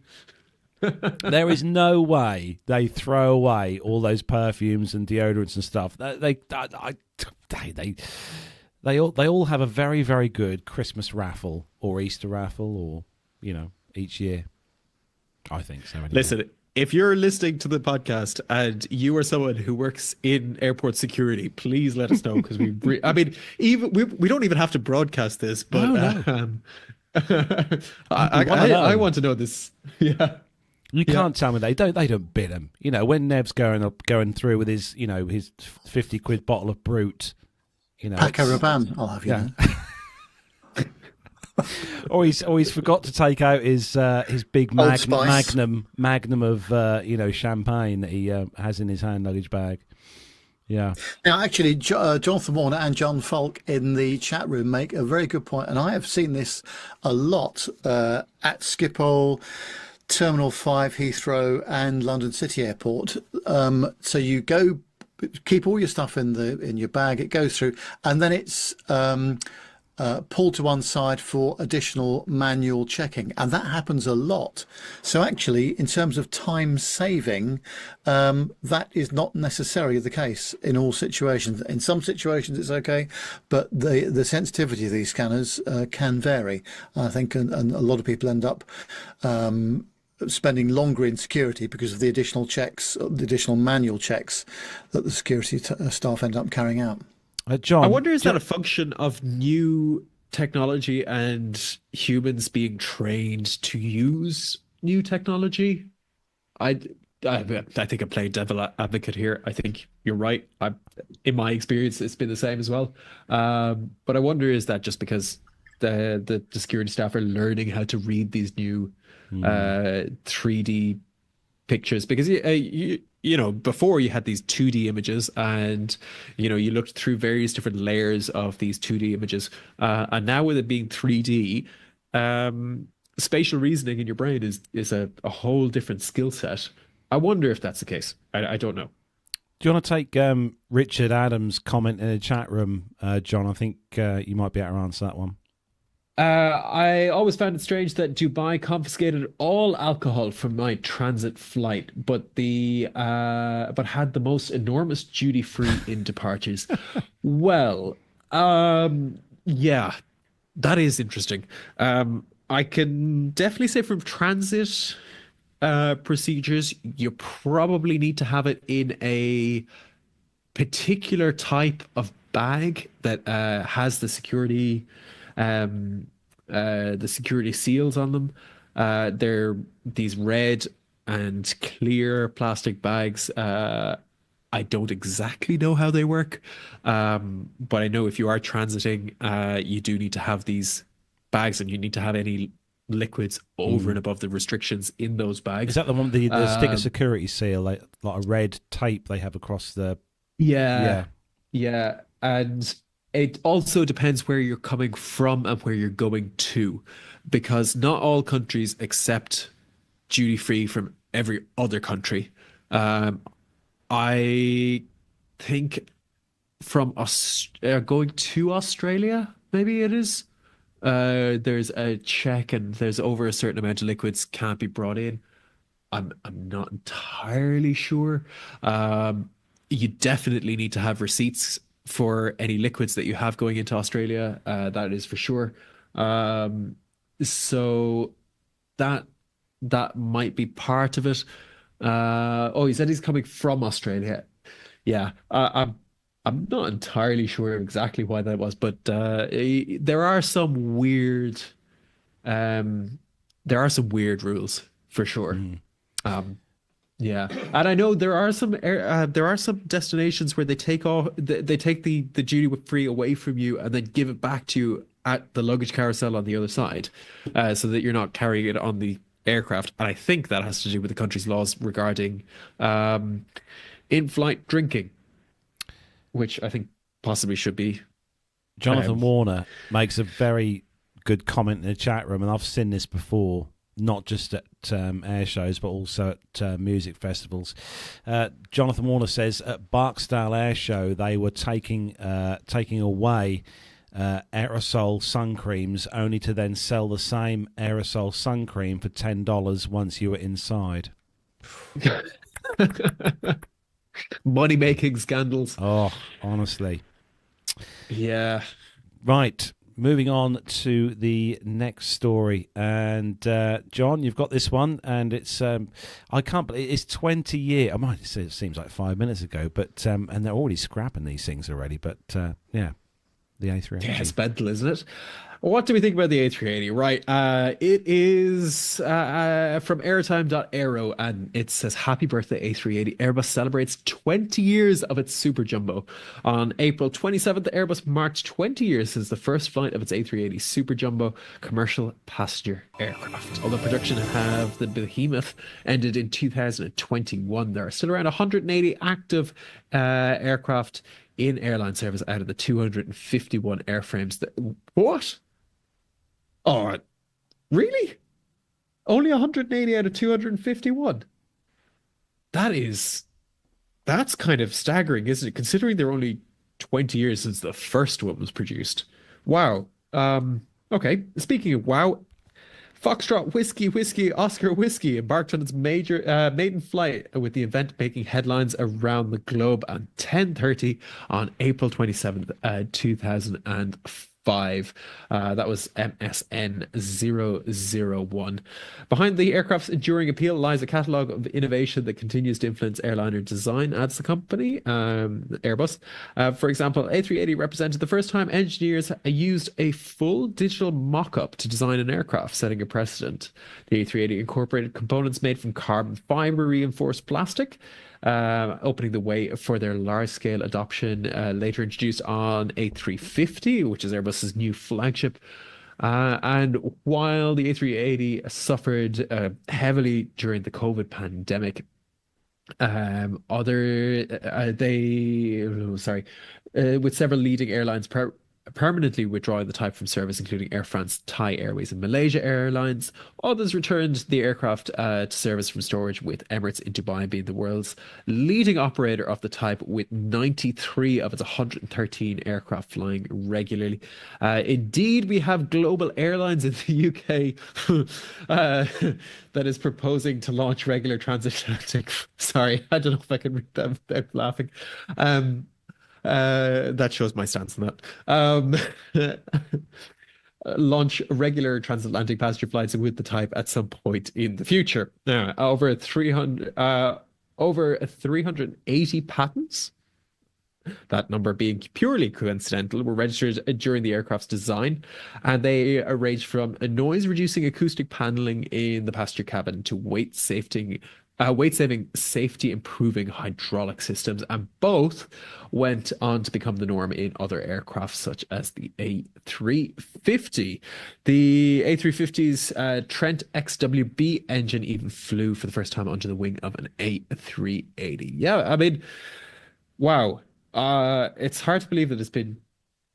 S1: There is no way they throw away all those perfumes and deodorants and stuff. They all have a very, very good Christmas raffle or Easter raffle, or each year. I think so. Anyway.
S2: Listen, if you're listening to the podcast and you are someone who works in airport security, please let us know, because we don't even have to broadcast this, but
S1: No.
S2: I want to know this. Yeah.
S1: You can't tell me they don't bid him. When Nev's going through with his his 50 quid bottle of Brut,
S3: Paco Rabanne, I'll have you know.
S1: or he's forgot to take out his big
S3: Old Spice.
S1: magnum of champagne that he has in his hand luggage bag. Yeah.
S3: Now, actually, Jonathan Warner and John Falk in the chat room make a very good point, and I have seen this a lot at Schiphol, Terminal 5, Heathrow, and London City Airport. So you go, keep all your stuff in your bag. It goes through, and then it's pulled to one side for additional manual checking, and that happens a lot. So actually, in terms of time saving, that is not necessarily the case in all situations. In some situations it's okay, but the sensitivity of these scanners can vary, I think, and a lot of people end up spending longer in security because of the additional checks, the additional manual checks that the security staff end up carrying out.
S1: John,
S2: I wonder, is that a function of new technology and humans being trained to use new technology? I think I'm playing devil advocate here. I think you're right. In my experience, it's been the same as well. But I wonder, is that just because the security staff are learning how to read these new 3D pictures? Because before you had these 2D images, and you looked through various different layers of these 2D images, and now with it being 3D, spatial reasoning in your brain is a whole different skill set. I wonder if that's the case. I don't know.
S1: Do you want to take Richard Adams' comment in the chat room, John? I think you might be able to answer that one.
S2: I always found it strange that Dubai confiscated all alcohol from my transit flight, but had the most enormous duty free in departures. Well, yeah, that is interesting. I can definitely say from transit procedures, you probably need to have it in a particular type of bag that has the security seals on them. They're these red and clear plastic bags. I don't exactly know how they work, but I know if you are transiting, you do need to have these bags, and you need to have any liquids over and above the restrictions in those bags.
S1: Is that the one, the sticker security seal, like a red tape they have across the...
S2: Yeah. And it also depends where you're coming from and where you're going to, because not all countries accept duty free from every other country. I think from going to Australia, maybe it is, there's a check, and there's over a certain amount of liquids can't be brought in. I'm not entirely sure. You definitely need to have receipts for any liquids that you have going into Australia. That is for sure. So that might be part of it. He said he's coming from Australia. Yeah, I'm not entirely sure exactly why that was, but there are some weird rules for sure. Yeah, and I know there are some destinations where they take the duty free away from you and then give it back to you at the luggage carousel on the other side, so that you're not carrying it on the aircraft. And I think that has to do with the country's laws regarding in-flight drinking, which I think possibly should be.
S1: Jonathan Warner makes a very good comment in the chat room, and I've seen this before. not just at air shows, but also at music festivals. Jonathan Warner says at Barksdale Air Show they were taking away aerosol sun creams, only to then sell the same aerosol sun cream for $10 once you were inside.
S2: Money making scandals.
S1: Oh, honestly.
S2: Yeah.
S1: Right. Moving on to the next story, and John, you've got this one, and it's I can't believe it's 20 years. I might say it seems like 5 minutes ago, but and they're already scrapping these things already. But yeah, the A380.
S2: Yeah, it's mental, isn't it? What do we think about the A380? Right, it is from airtime.aero, and it says, "Happy birthday, A380. Airbus celebrates 20 years of its Super Jumbo. On April 27th, Airbus marked 20 years since the first flight of its A380 Super Jumbo commercial passenger aircraft. Although production of the behemoth ended in 2021, there are still around 180 active aircraft in airline service out of the 251 airframes that... What? Oh, really? Only 180 out of 251? That's kind of staggering, isn't it? Considering they're only 20 years since the first one was produced. Wow. Okay. Speaking of wow, Foxtrot Whiskey Oscar Whiskey embarked on its maiden flight, with the event making headlines around the globe on 10:30 on April 27th, 2005. That was MSN 001. Behind the aircraft's enduring appeal lies a catalogue of innovation that continues to influence airliner design, adds the company, Airbus. For example, A380 represented the first time engineers used a full digital mock-up to design an aircraft, setting a precedent. The A380 incorporated components made from carbon fiber reinforced plastic, opening the way for their large-scale adoption, later introduced on A350, which is Airbus's new flagship. And while the A380 suffered heavily during the COVID pandemic, with several leading airlines permanently withdrawing the type from service, including Air France, Thai Airways, and Malaysia Airlines. Others returned the aircraft to service from storage, with Emirates in Dubai being the world's leading operator of the type, with 93 of its 113 aircraft flying regularly. Indeed, we have Global Airlines in the UK that is proposing to launch regular transatlantic. Sorry, I don't know if I can read that without laughing. That shows my stance on that. Launch regular transatlantic passenger flights with the type at some point in the future. Now, over 380 patents, that number being purely coincidental, were registered during the aircraft's design, and they range from a noise-reducing acoustic paneling in the passenger cabin to weight-saving, safety-improving hydraulic systems, and both went on to become the norm in other aircraft, such as the A350. The A350's Trent XWB engine even flew for the first time under the wing of an A380. Yeah, I mean, wow. It's hard to believe that it's been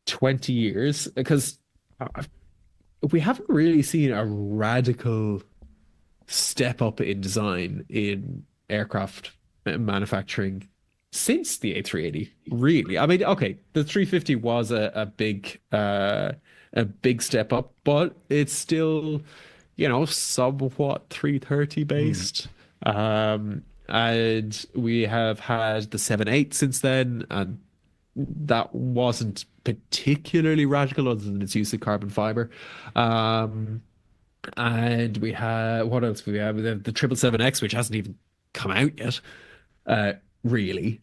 S2: 20 years, because we haven't really seen a radical step up in design in aircraft manufacturing since the A380, really. I mean, okay, the 350 was a big step up, but it's still, somewhat 330 based. And we have had the 78 since then, and that wasn't particularly radical other than its use of carbon fiber. And we have, what else? We have the 777X, which hasn't even come out yet, really.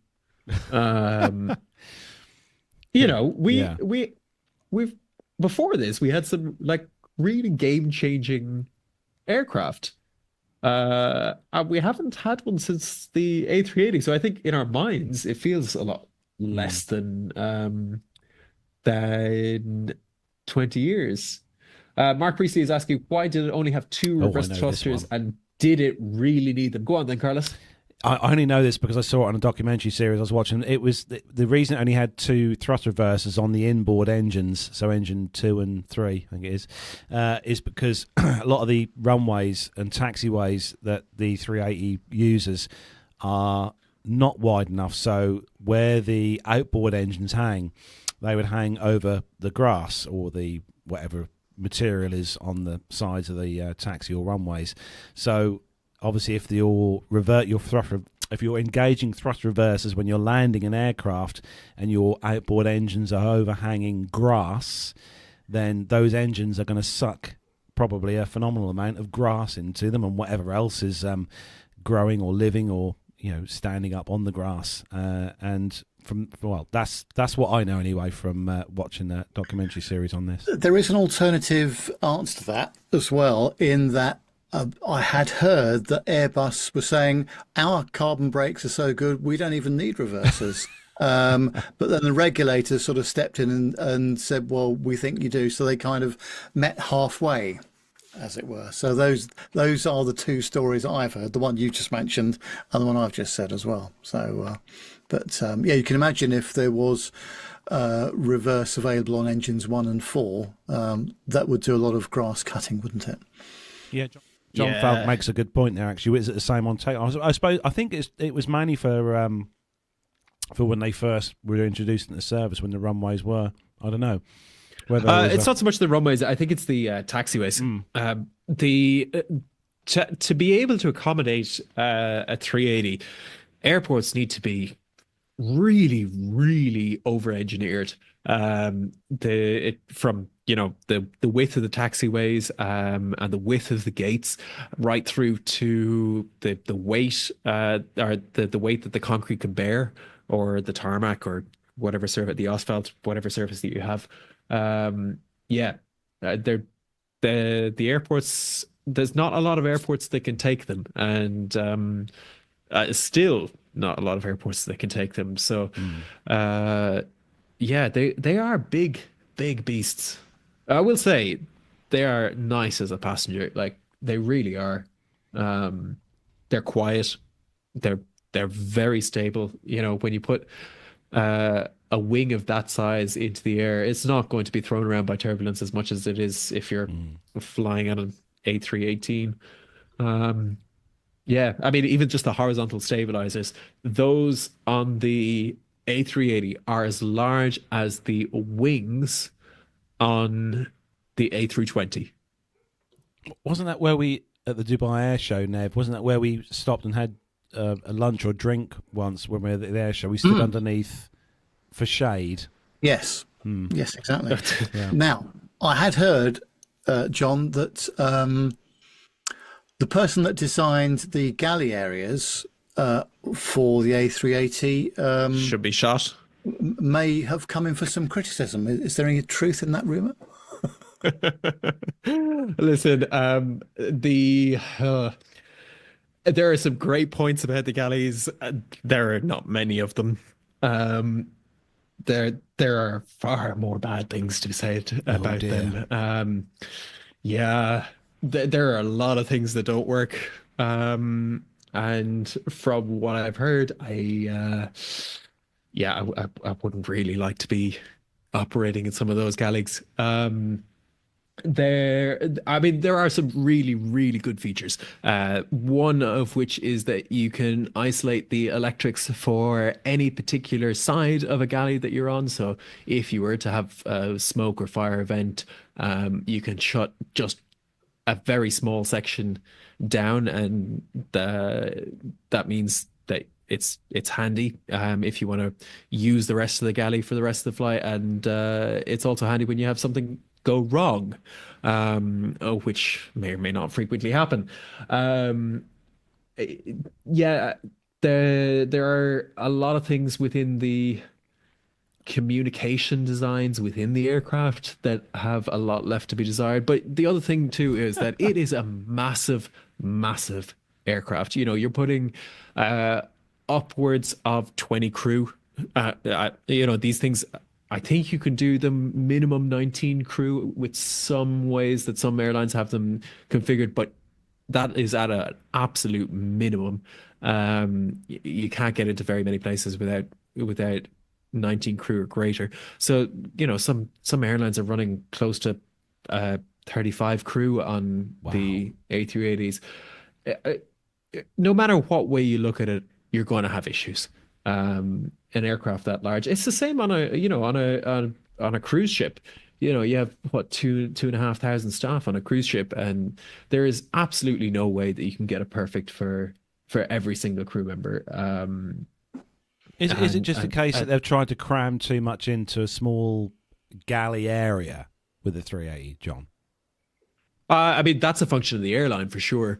S2: We've before this, we had some really game-changing aircraft. And we haven't had one since the A380. So I think in our minds, it feels a lot less than 20 years. Mark Priestley is asking, why did it only have two reverse thrusters, and did it really need them? Go on then, Carlos.
S1: I only know this because I saw it on a documentary series I was watching. It was the reason it only had 2 thrust reversers on the inboard engines, so engine 2 and 3, I think it is because a lot of the runways and taxiways that the 380 uses are not wide enough. So where the outboard engines hang, they would hang over the grass or the whatever material is on the sides of the taxi or runways. So obviously, if you're engaging thrust reversers when you're landing an aircraft and your outboard engines are overhanging grass, then those engines are going to suck probably a phenomenal amount of grass into them and whatever else is growing or living or standing up on the grass. That's what I know anyway from watching that documentary series on this.
S3: There is an alternative answer to that as well, in that I had heard that Airbus were saying our carbon brakes are so good we don't even need reversers. But then the regulator sort of stepped in and said, well, we think you do. So they kind of met halfway, as it were. So those are the 2 stories I've heard, the one you just mentioned and the one I've just said as well. So, you can imagine if there was reverse available on engines 1 and 4, that would do a lot of grass cutting, wouldn't it?
S1: Yeah, John Falk makes a good point there. Actually, is it the same on take? I think it was mainly for when they first were introduced into service, when the runways were. I don't know.
S2: It's not so much the runways. I think it's the taxiways. To be able to accommodate a 380, airports need to be really, really over-engineered. From the width of the taxiways and the width of the gates, right through to the weight or the weight that the concrete can bear, or the tarmac, or whatever surface, the asphalt, whatever surface that you have. The airports. There's not a lot of airports that can take them, and still not a lot of airports that can take them. So, they are big beasts. I will say they are nice as a passenger. Like, they really are. They're quiet. They're very stable. When you put a wing of that size into the air, it's not going to be thrown around by turbulence as much as it is if you're flying on an A318. I mean, even just the horizontal stabilizers, those on the A380 are as large as the wings on the A320.
S1: Wasn't that where we, at the Dubai Air Show, Nev, wasn't that where we stopped and had a lunch or drink once when we were at the air show? We stood underneath for shade.
S3: Yes. Yes, exactly.
S1: Yeah.
S3: Now, I had heard, John, that the person that designed the galley areas for the A380
S2: should be shot.
S3: May have come in for some criticism. Is there any truth in that rumour?
S2: Listen, there are some great points about the galleys. There are not many of them. There are far more bad things to be said about them. There are a lot of things that don't work. And from what I've heard, I wouldn't really like to be operating in some of those galleys. There are some really, really good features. One of which is that you can isolate the electrics for any particular side of a galley that you're on. So if you were to have a smoke or fire event, you can shut just a very small section down, and that means that it's handy if you want to use the rest of the galley for the rest of the flight, and it's also handy when you have something go wrong, which may or may not frequently happen. There are a lot of things within the communication designs within the aircraft that have a lot left to be desired. But the other thing too is that it is a massive aircraft. You're putting upwards of 20 crew. These things, I think you can do them minimum 19 crew, with some ways that some airlines have them configured, but that is at an absolute minimum. You can't get into very many places without 19 crew or greater. So, some airlines are running close to 35 crew on the A380s. No matter what way you look at it, you're going to have issues. An aircraft that large, it's the same on a cruise ship. You have what, 2,500 staff on a cruise ship, and there is absolutely no way that you can get it perfect for every single crew member.
S1: Is it just a case that they've tried to cram too much into a small galley area with the 380, John?
S2: I mean, that's a function of the airline for sure.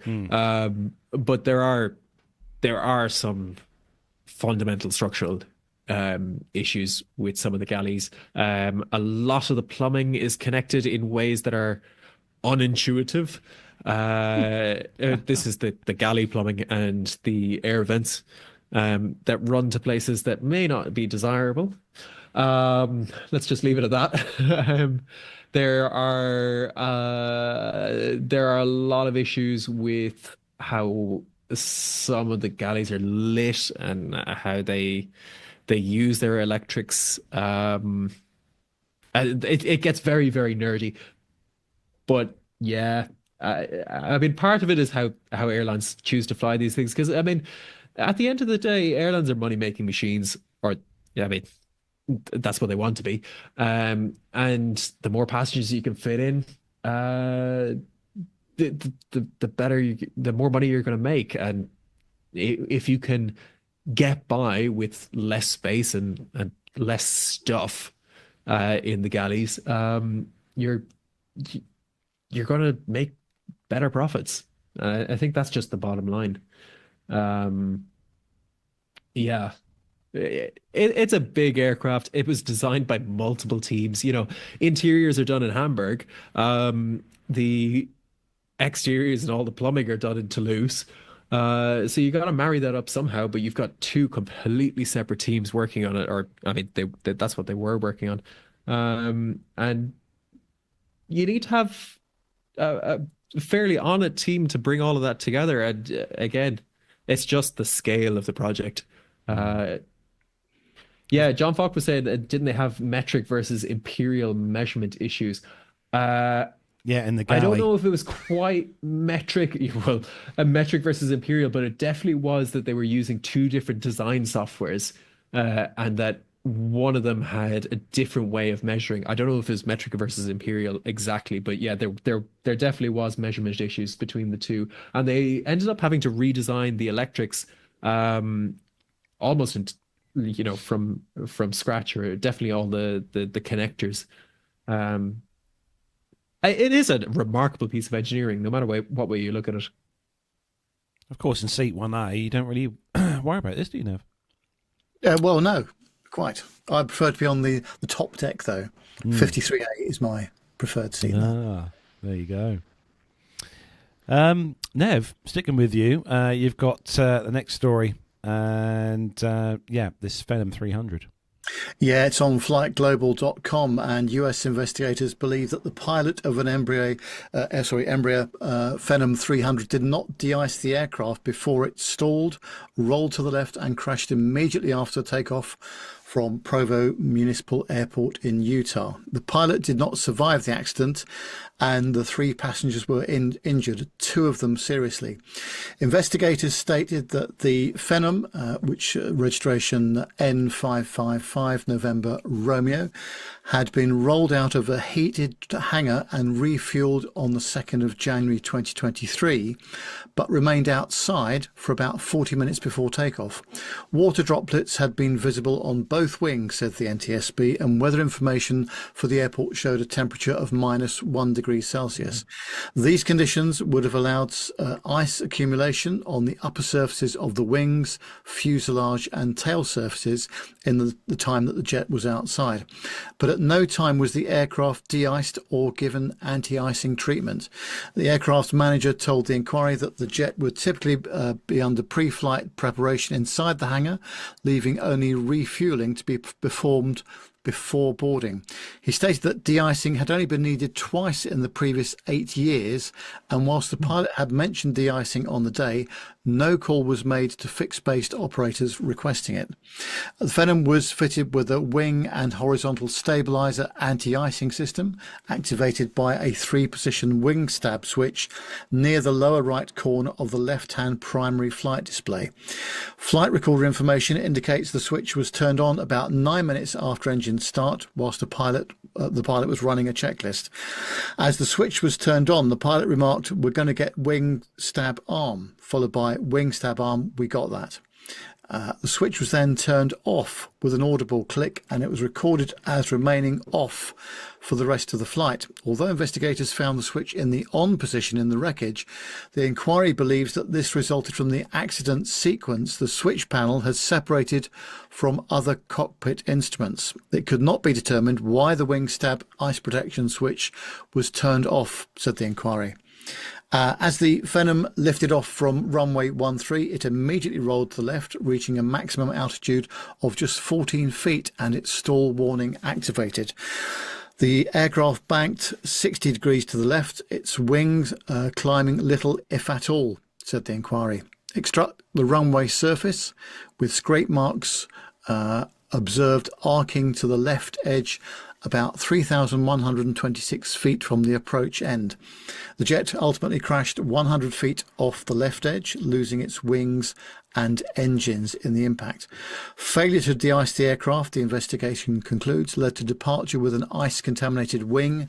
S2: But there are some fundamental structural issues with some of the galleys. A lot of the plumbing is connected in ways that are unintuitive. This is the galley plumbing and the air vents that run to places that may not be desirable. Let's just leave it at that. There are a lot of issues with how some of the galleys are lit and how they use their electrics. It gets very, very nerdy. But yeah, I mean, part of it is how airlines choose to fly these things. Because I mean, at the end of the day, airlines are money-making machines, or I mean, that's what they want to be. And the more passengers you can fit in, the better the more money you're going to make. And if you can get by with less space and less stuff in the galleys, you're going to make better profits. I think that's just the bottom line. Yeah. It's a big aircraft. It was designed by multiple teams. Interiors are done in Hamburg. The exteriors and all the plumbing are done in Toulouse. So you got to marry that up somehow, but you've got two completely separate teams working on it, or I mean, that's what they were working on. And you need to have a fairly on it team to bring all of that together. And again, it's just the scale of the project. Yeah, John Falk was saying, didn't they have metric versus imperial measurement issues?
S1: Yeah, in the galley.
S2: I don't know if it was quite metric, well, a metric versus imperial, but it definitely was that they were using two different design softwares, and that one of them had a different way of measuring. I don't know if it was metric versus imperial exactly, but yeah, there definitely was measurement issues between the two, and they ended up having to redesign the electrics almost from scratch, or definitely all the connectors. It is a remarkable piece of engineering, no matter what way you look at it.
S1: Of course, in seat 1A, you don't really worry about this, do you, Nev?
S3: Well, no, quite. I prefer to be on the top deck, though. 53A is my preferred seat.
S1: There you go. Nev, sticking with you, you've got the next story, and this Phenom 300.
S3: Yeah, it's on flightglobal.com, and US investigators believe that the pilot of an Embraer Phenom 300 did not de-ice the aircraft before it stalled, rolled to the left and crashed immediately after takeoff from Provo Municipal Airport in Utah. The pilot did not survive the accident, and the three passengers were injured, two of them seriously. Investigators stated that the Phenom, which registration N555 November Romeo, had been rolled out of a heated hangar and refueled on the 2nd of January 2023, but remained outside for about 40 minutes before takeoff. Water droplets had been visible on both wings, said the NTSB, and weather information for the airport showed a temperature of -1 degree Celsius. These conditions would have allowed ice accumulation on the upper surfaces of the wings, fuselage and tail surfaces in the time that the jet was outside. But at no time was the aircraft de-iced or given anti-icing treatment. The aircraft manager told the inquiry that the jet would typically be under pre-flight preparation inside the hangar, leaving only refueling to be performed before boarding. He stated that de-icing had only been needed twice in the previous 8 years, and whilst the pilot had mentioned de-icing on the day, no call was made to fixed-based operators requesting it. The Phenom was fitted with a wing and horizontal stabilizer anti-icing system activated by a 3-position wing stab switch near the lower right corner of the left-hand primary flight display. Flight recorder information indicates the switch was turned on about 9 minutes after engine start, whilst the pilot was running a checklist. As the switch was turned on, the pilot remarked, "We're going to get wing stab arm," followed by wing stab arm. We got that. The switch was then turned off with an audible click, and it was recorded as remaining off for the rest of the flight. Although investigators found the switch in the on position in the wreckage, the inquiry believes that this resulted from the accident sequence. The switch panel has separated from other cockpit instruments. It could not be determined why the wing stab ice protection switch was turned off, said the inquiry. As the Phenom lifted off from runway 13, it immediately rolled to the left, reaching a maximum altitude of just 14 feet, and its stall warning activated. The aircraft banked 60 degrees to the left, its wings climbing little, if at all, said the inquiry. It struck the runway surface with scrape marks observed arcing to the left edge about 3,126 feet from the approach end. The jet ultimately crashed 100 feet off the left edge, losing its wings and engines in the impact. Failure to de-ice the aircraft, the investigation concludes, led to departure with an ice-contaminated wing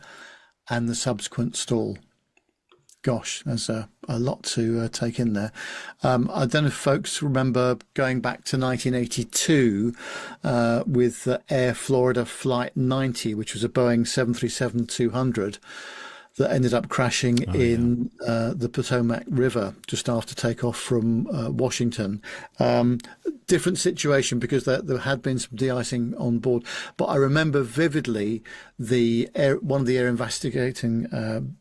S3: and the subsequent stall. Gosh, there's a lot to take in there. I don't know if folks remember going back to 1982 with Air Florida Flight 90, which was a Boeing 737-200 that ended up crashing in the Potomac River just after takeoff from Washington. Different situation because there had been some de-icing on board. But I remember vividly one of the air investigating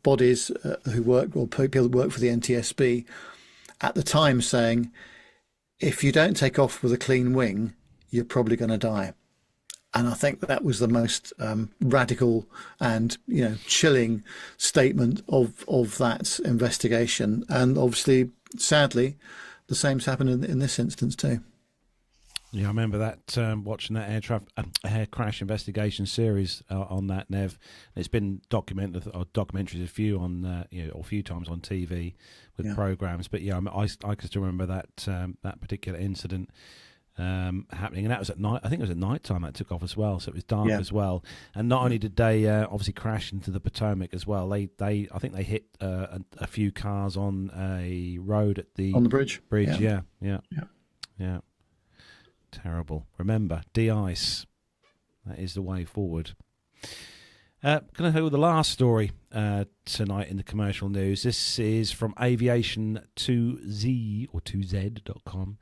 S3: bodies who worked, or people that work for the NTSB at the time, saying, if you don't take off with a clean wing, you're probably going to die. And I think that was the most radical and chilling statement of that investigation. And obviously, sadly, the same's happened in this instance too.
S1: Yeah, I remember that watching that air crash investigation series on that, Nev. It's been documented, or documentaries a few on or a few times on TV with programs. But yeah, I can still remember that particular incident happening, and that was at night. I think it was at night time that took off as well, so it was dark as well. And not only did they obviously crash into the Potomac as well, I think they hit a few cars on a road at the
S3: bridge.
S1: Yeah. Terrible. Remember, de-ice. That is the way forward. Going to go with the last story tonight in the commercial news. This is from Aviation 2Z or 2Z.com.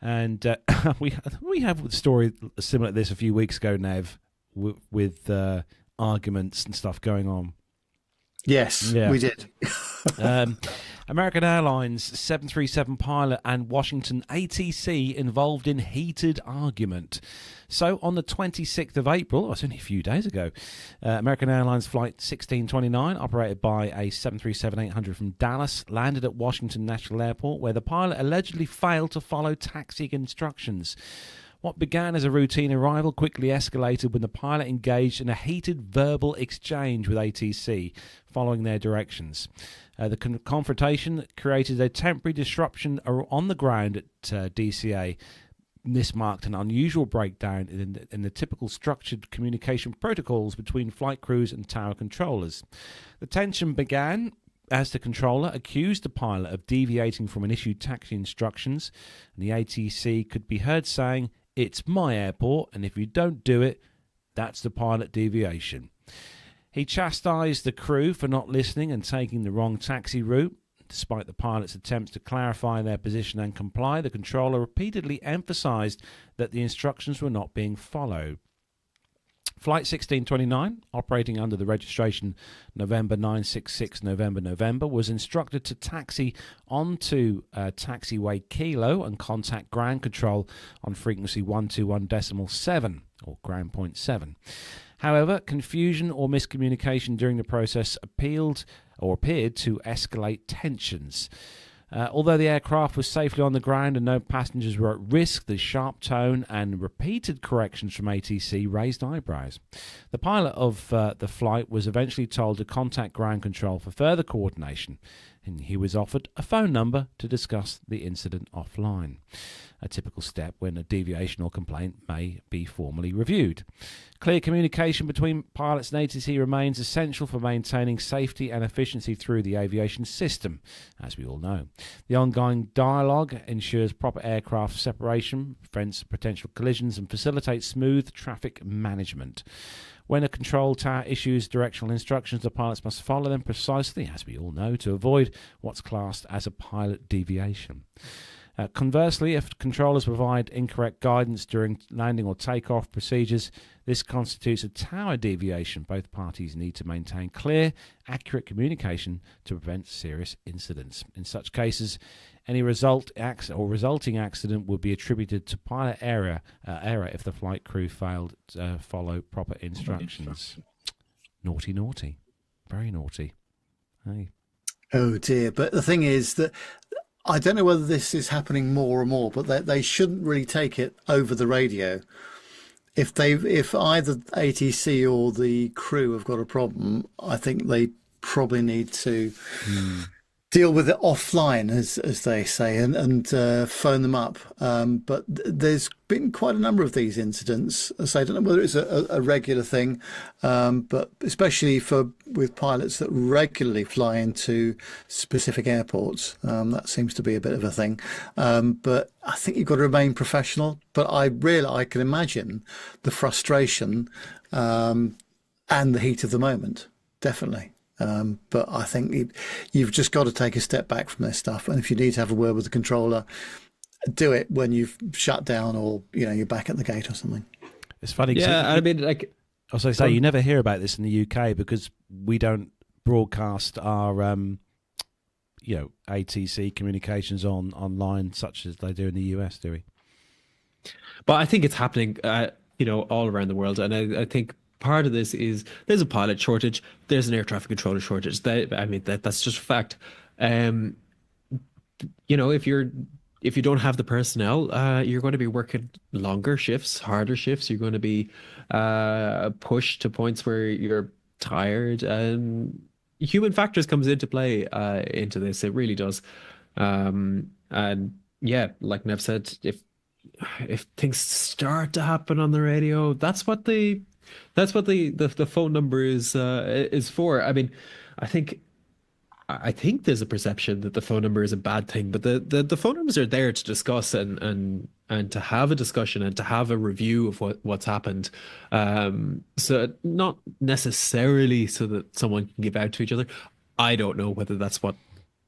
S1: And we have a story similar to this a few weeks ago, Nev, with arguments and stuff going on.
S3: Yes, we did.
S1: American Airlines 737 pilot and Washington ATC involved in heated argument. So on the 26th of April, it's only a few days ago, American Airlines Flight 1629, operated by a 737-800 from Dallas, landed at Washington National Airport, where the pilot allegedly failed to follow taxiing instructions. What began as a routine arrival quickly escalated when the pilot engaged in a heated verbal exchange with ATC following their directions. The confrontation created a temporary disruption on the ground at DCA. This marked an unusual breakdown in the typical structured communication protocols between flight crews and tower controllers. The tension began as the controller accused the pilot of deviating from an issued taxi instructions, and the ATC could be heard saying, "It's my airport, and if you don't do it, that's the pilot deviation." He chastised the crew for not listening and taking the wrong taxi route. Despite the pilot's attempts to clarify their position and comply, the controller repeatedly emphasised that the instructions were not being followed. Flight 1629, operating under the registration November 966 November, was instructed to taxi onto taxiway Kilo and contact ground control on frequency 121.7 or ground point 7. However, confusion or miscommunication during the process appeared to escalate tensions. Although the aircraft was safely on the ground and no passengers were at risk, the sharp tone and repeated corrections from ATC raised eyebrows. The pilot of the flight was eventually told to contact ground control for further coordination, and he was offered a phone number to discuss the incident offline, a typical step when a deviation or complaint may be formally reviewed. Clear communication between pilots and ATC remains essential for maintaining safety and efficiency through the aviation system, as we all know. The ongoing dialogue ensures proper aircraft separation, prevents potential collisions, and facilitates smooth traffic management. When a control tower issues directional instructions, the pilots must follow them precisely, as we all know, to avoid what's classed as a pilot deviation. Conversely, if controllers provide incorrect guidance during landing or takeoff procedures, this constitutes a tower deviation. Both parties need to maintain clear, accurate communication to prevent serious incidents. In such cases, any resulting accident would be attributed to pilot error if the flight crew failed to follow proper instructions. Naughty, naughty. Very naughty. Hey.
S3: Oh dear. But the thing is that I don't know whether this is happening more and more, but they shouldn't really take it over the radio. If either ATC or the crew have got a problem, I think they probably need to deal with it offline, as they say, and phone them up. But there's been quite a number of these incidents. So I don't know whether it's a regular thing, but especially with pilots that regularly fly into specific airports, that seems to be a bit of a thing. But I think you've got to remain professional. But I can imagine the frustration and the heat of the moment, definitely. But I think you've just got to take a step back from this stuff. And if you need to have a word with the controller, do it when you've shut down or, you're back at the gate or something.
S1: It's funny.
S2: Yeah, I mean,
S1: as I say, you never hear about this in the UK because we don't broadcast our, ATC communications online such as they do in the US, do we?
S2: But I think it's happening, all around the world. And I think part of this is there's a pilot shortage, there's an air traffic controller shortage. That's just a fact. If you don't have the personnel, you're going to be working longer shifts, harder shifts. You're going to be pushed to points where you're tired. Human factors comes into play into this. It really does. And yeah, like Nev said, if things start to happen on the radio, that's what the phone number is for. I mean, I think there's a perception that the phone number is a bad thing, but the phone numbers are there to discuss and to have a discussion and to have a review of what's happened. So not necessarily so that someone can give out to each other. I don't know whether that's what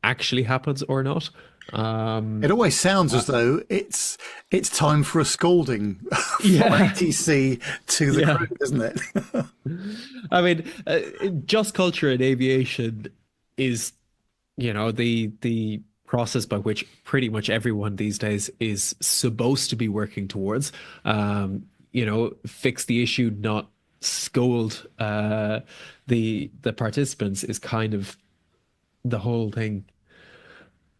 S2: actually happens or not.
S3: It always sounds as though it's time for a scolding from ATC to the crew, isn't it?
S2: I mean, just culture in aviation is, the process by which pretty much everyone these days is supposed to be working towards. Fix the issue, not scold the participants is kind of the whole thing.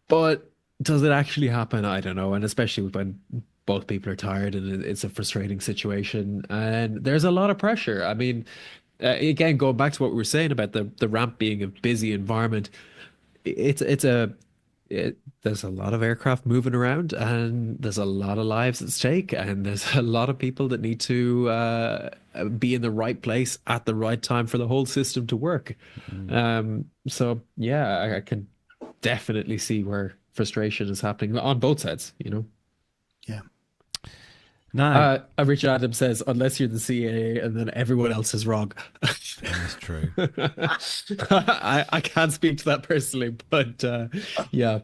S2: But does it actually happen? I don't know. And especially when both people are tired and it's a frustrating situation and there's a lot of pressure. I mean, again, going back to what we were saying about the ramp being a busy environment, there's a lot of aircraft moving around and there's a lot of lives at stake and there's a lot of people that need to be in the right place at the right time for the whole system to work. So yeah, I can definitely see where frustration is happening on both sides,
S3: Yeah.
S1: No.
S2: Richard Adams says, unless you're the CAA and then everyone else is wrong.
S1: That's true.
S2: I can't speak to that personally, but yeah.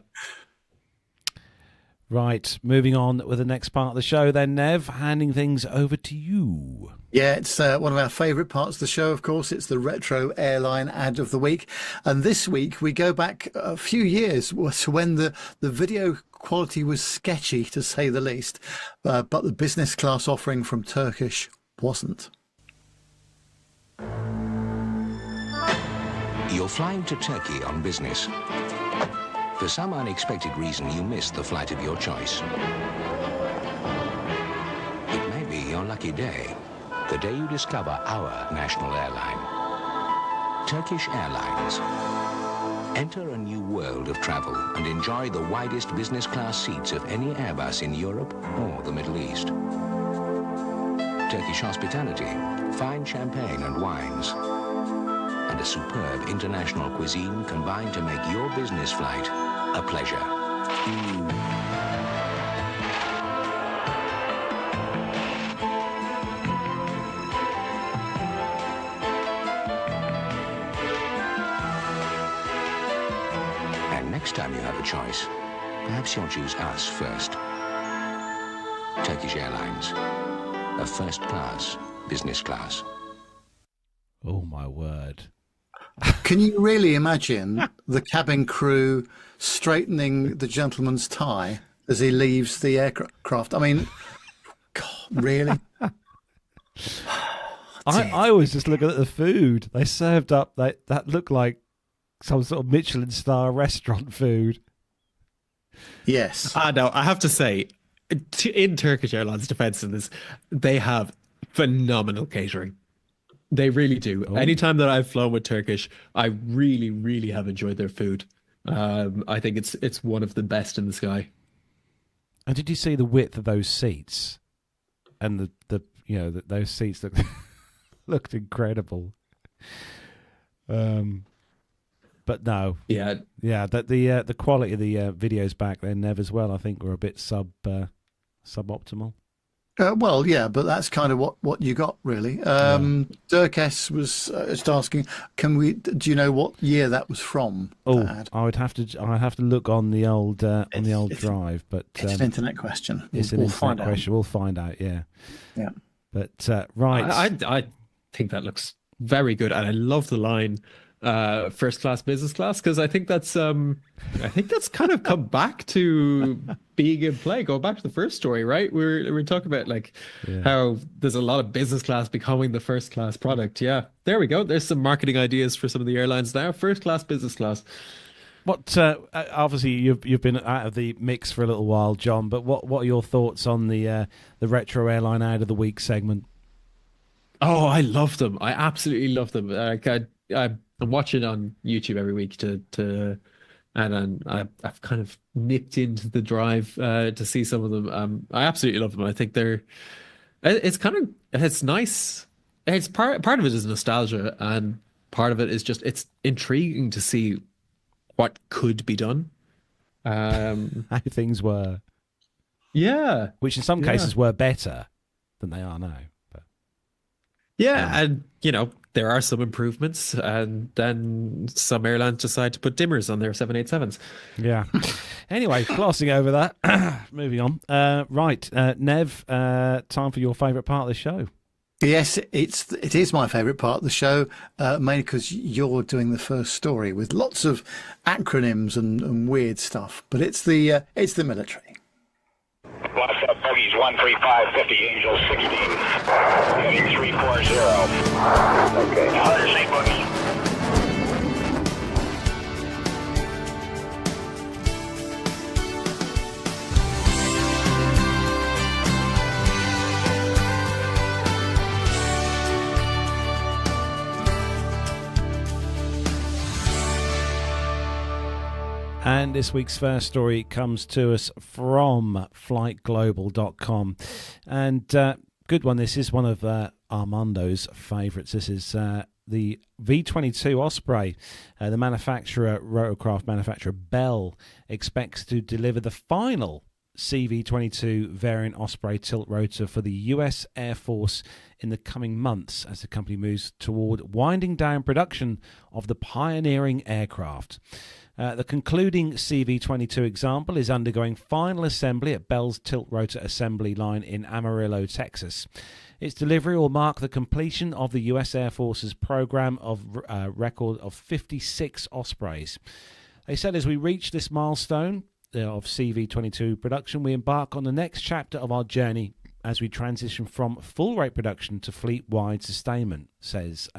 S1: Right, moving on with the next part of the show then, Nev, handing things over to you.
S3: Yeah, it's one of our favourite parts of the show, of course. It's the retro airline ad of the week. And this week we go back a few years to when the video quality was sketchy, to say the least. But the business class offering from Turkish wasn't.
S7: You're flying to Turkey on business. For some unexpected reason, you missed the flight of your choice. It may be your lucky day, the day you discover our national airline. Turkish Airlines. Enter a new world of travel and enjoy the widest business class seats of any Airbus in Europe or the Middle East. Turkish hospitality, fine champagne and wines, and a superb international cuisine combined to make your business flight a pleasure. And next time you have a choice, perhaps you'll choose us first. Turkish Airlines, a first-class business class.
S1: Oh, my word.
S3: Can you really imagine the cabin crew straightening the gentleman's tie as he leaves the aircraft? I mean, God, really?
S1: I was just looking at the food. They served up, that looked like some sort of Michelin star restaurant food.
S3: Yes.
S2: No, I have to say, in Turkish Airlines' defense in this, they have phenomenal catering. They really do.
S1: Oh.
S2: Anytime that I've flown with Turkish, I really, really have enjoyed their food. I think it's one of the best in the sky.
S1: And did you see the width of those seats? And those seats looked incredible. But no,
S2: Yeah,
S1: that the quality of the videos back then, Nev, as well, I think were a bit suboptimal.
S3: Well, yeah, but that's kind of what you got, really. Dirk S was just asking, do you know what year that was from?
S1: Oh,
S3: that ad?
S1: I have to look on the old drive, but
S3: It's an internet question.
S1: it's an
S3: We'll
S1: internet
S3: find out.
S1: question. We'll find out. Yeah.
S3: Yeah.
S1: But right.
S2: I think that looks very good, and I love the line first class, business class, because I think that's kind of come back to being in play. Go back to the first story, right? We're talking about how there's a lot of business class becoming the first class product. Yeah, there we go. There's some marketing ideas for some of the airlines now. First class, business class.
S1: What obviously you've been out of the mix for a little while, John. But what are your thoughts on the retro airline ad of the week segment?
S2: Oh, I love them. I absolutely love them. I'm watching on YouTube every week and I've kind of nipped into the drive to see some of them. I absolutely love them. I think it's nice. It's part of it is nostalgia, and part of it is just it's intriguing to see what could be done.
S1: How things were.
S2: Yeah.
S1: Which in some cases were better than they are now. But
S2: and there are some improvements, and then some airlines decide to put dimmers on their 787s.
S1: Yeah. Anyway, glossing over that, moving on. Right, Nev, time for your favourite part of the show.
S3: Yes, it is my favourite part of the show, mainly because you're doing the first story with lots of acronyms and weird stuff. But it's the military.
S6: Blast up bogies 135, 50, Angel 16, heading 340. Okay. 108 bogies.
S1: And this week's first story comes to us from flightglobal.com. And good one. This is one of Armando's favourites. This is the V-22 Osprey. The rotorcraft manufacturer Bell expects to deliver the final CV-22 variant Osprey tilt rotor for the US Air Force in the coming months as the company moves toward winding down production of the pioneering aircraft. The concluding CV-22 example is undergoing final assembly at Bell's tilt rotor assembly line in Amarillo, Texas. Its delivery will mark the completion of the US Air Force's program of record of 56 Ospreys. They said as we reach this milestone of CV-22 production, we embark on the next chapter of our journey as we transition from full-rate production to fleet-wide sustainment, says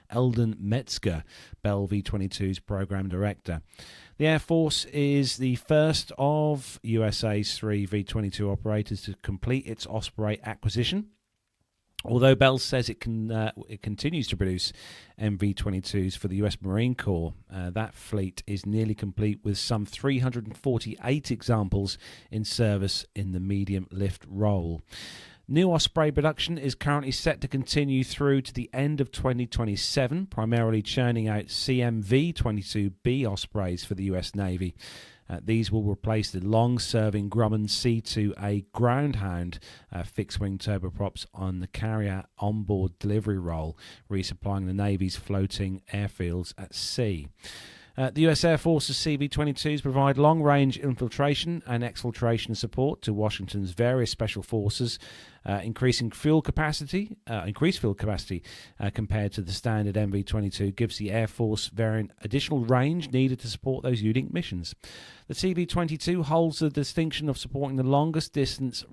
S1: Eldon Metzger, Bell V-22's program director. The Air Force is the first of USA's 3 V-22 operators to complete its Osprey acquisition. Although Bell says it continues to produce MV-22s for the US Marine Corps, that fleet is nearly complete with some 348 examples in service in the medium lift role. New Osprey production is currently set to continue through to the end of 2027, primarily churning out CMV-22B Ospreys for the US Navy. These will replace the long-serving Grumman C-2A Groundhound fixed-wing turboprops on the carrier onboard delivery role, resupplying the Navy's floating airfields at sea. The US Air Force's CV-22s provide long-range infiltration and exfiltration support to Washington's various special forces, increased fuel capacity compared to the standard MV-22 gives the Air Force variant additional range needed to support those unique missions. The CV-22 holds the distinction of supporting the longest distance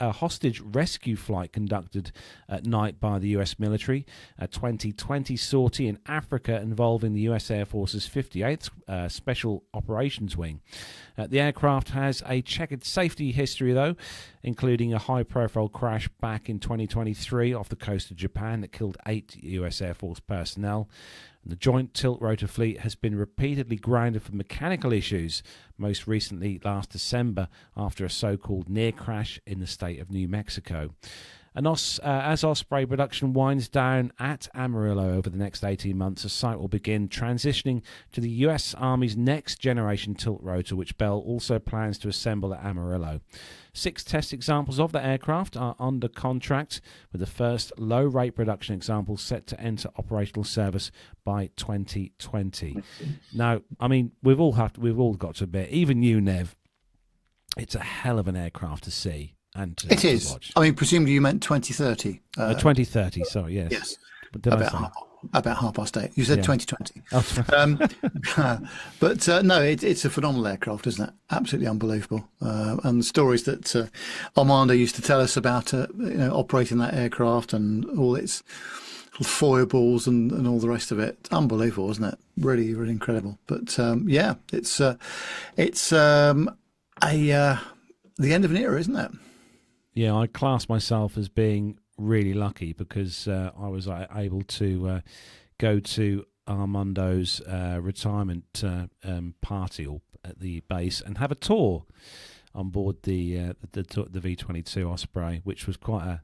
S1: hostage rescue flight conducted at night by the US military, a 2020 sortie in Africa involving the US Air Force's 58th Special Operations Wing. The aircraft has a checkered safety history, though, including a high-profile crash back in 2023 off the coast of Japan that killed 8 US Air Force personnel. The joint tilt rotor fleet has been repeatedly grounded for mechanical issues, most recently last December after a so-called near crash in the state of New Mexico. And as Osprey production winds down at Amarillo over the next 18 months, the site will begin transitioning to the US Army's next generation tilt rotor, which Bell also plans to assemble at Amarillo. 6 test examples of the aircraft are under contract, with the first low-rate production example set to enter operational service by 2020. Now, I mean, we've all got to admit, even you, Nev, it's a hell of an aircraft to see.
S3: It is.
S1: Watch.
S3: I mean, presumably you meant 2030.
S1: 2030, sorry, yes.
S3: Yes.
S1: About
S3: 8:30. You said 2020.
S1: Oh,
S3: but no, it's a phenomenal aircraft, isn't it? Absolutely unbelievable. And the stories that Armando used to tell us about, operating that aircraft and all its foibles and all the rest of it. Unbelievable, isn't it? Really, really incredible. But it's the end of an era, isn't it?
S1: Yeah, I class myself as being really lucky because I was able to go to Armando's retirement party at the base and have a tour on board the V-22 Osprey, which was quite a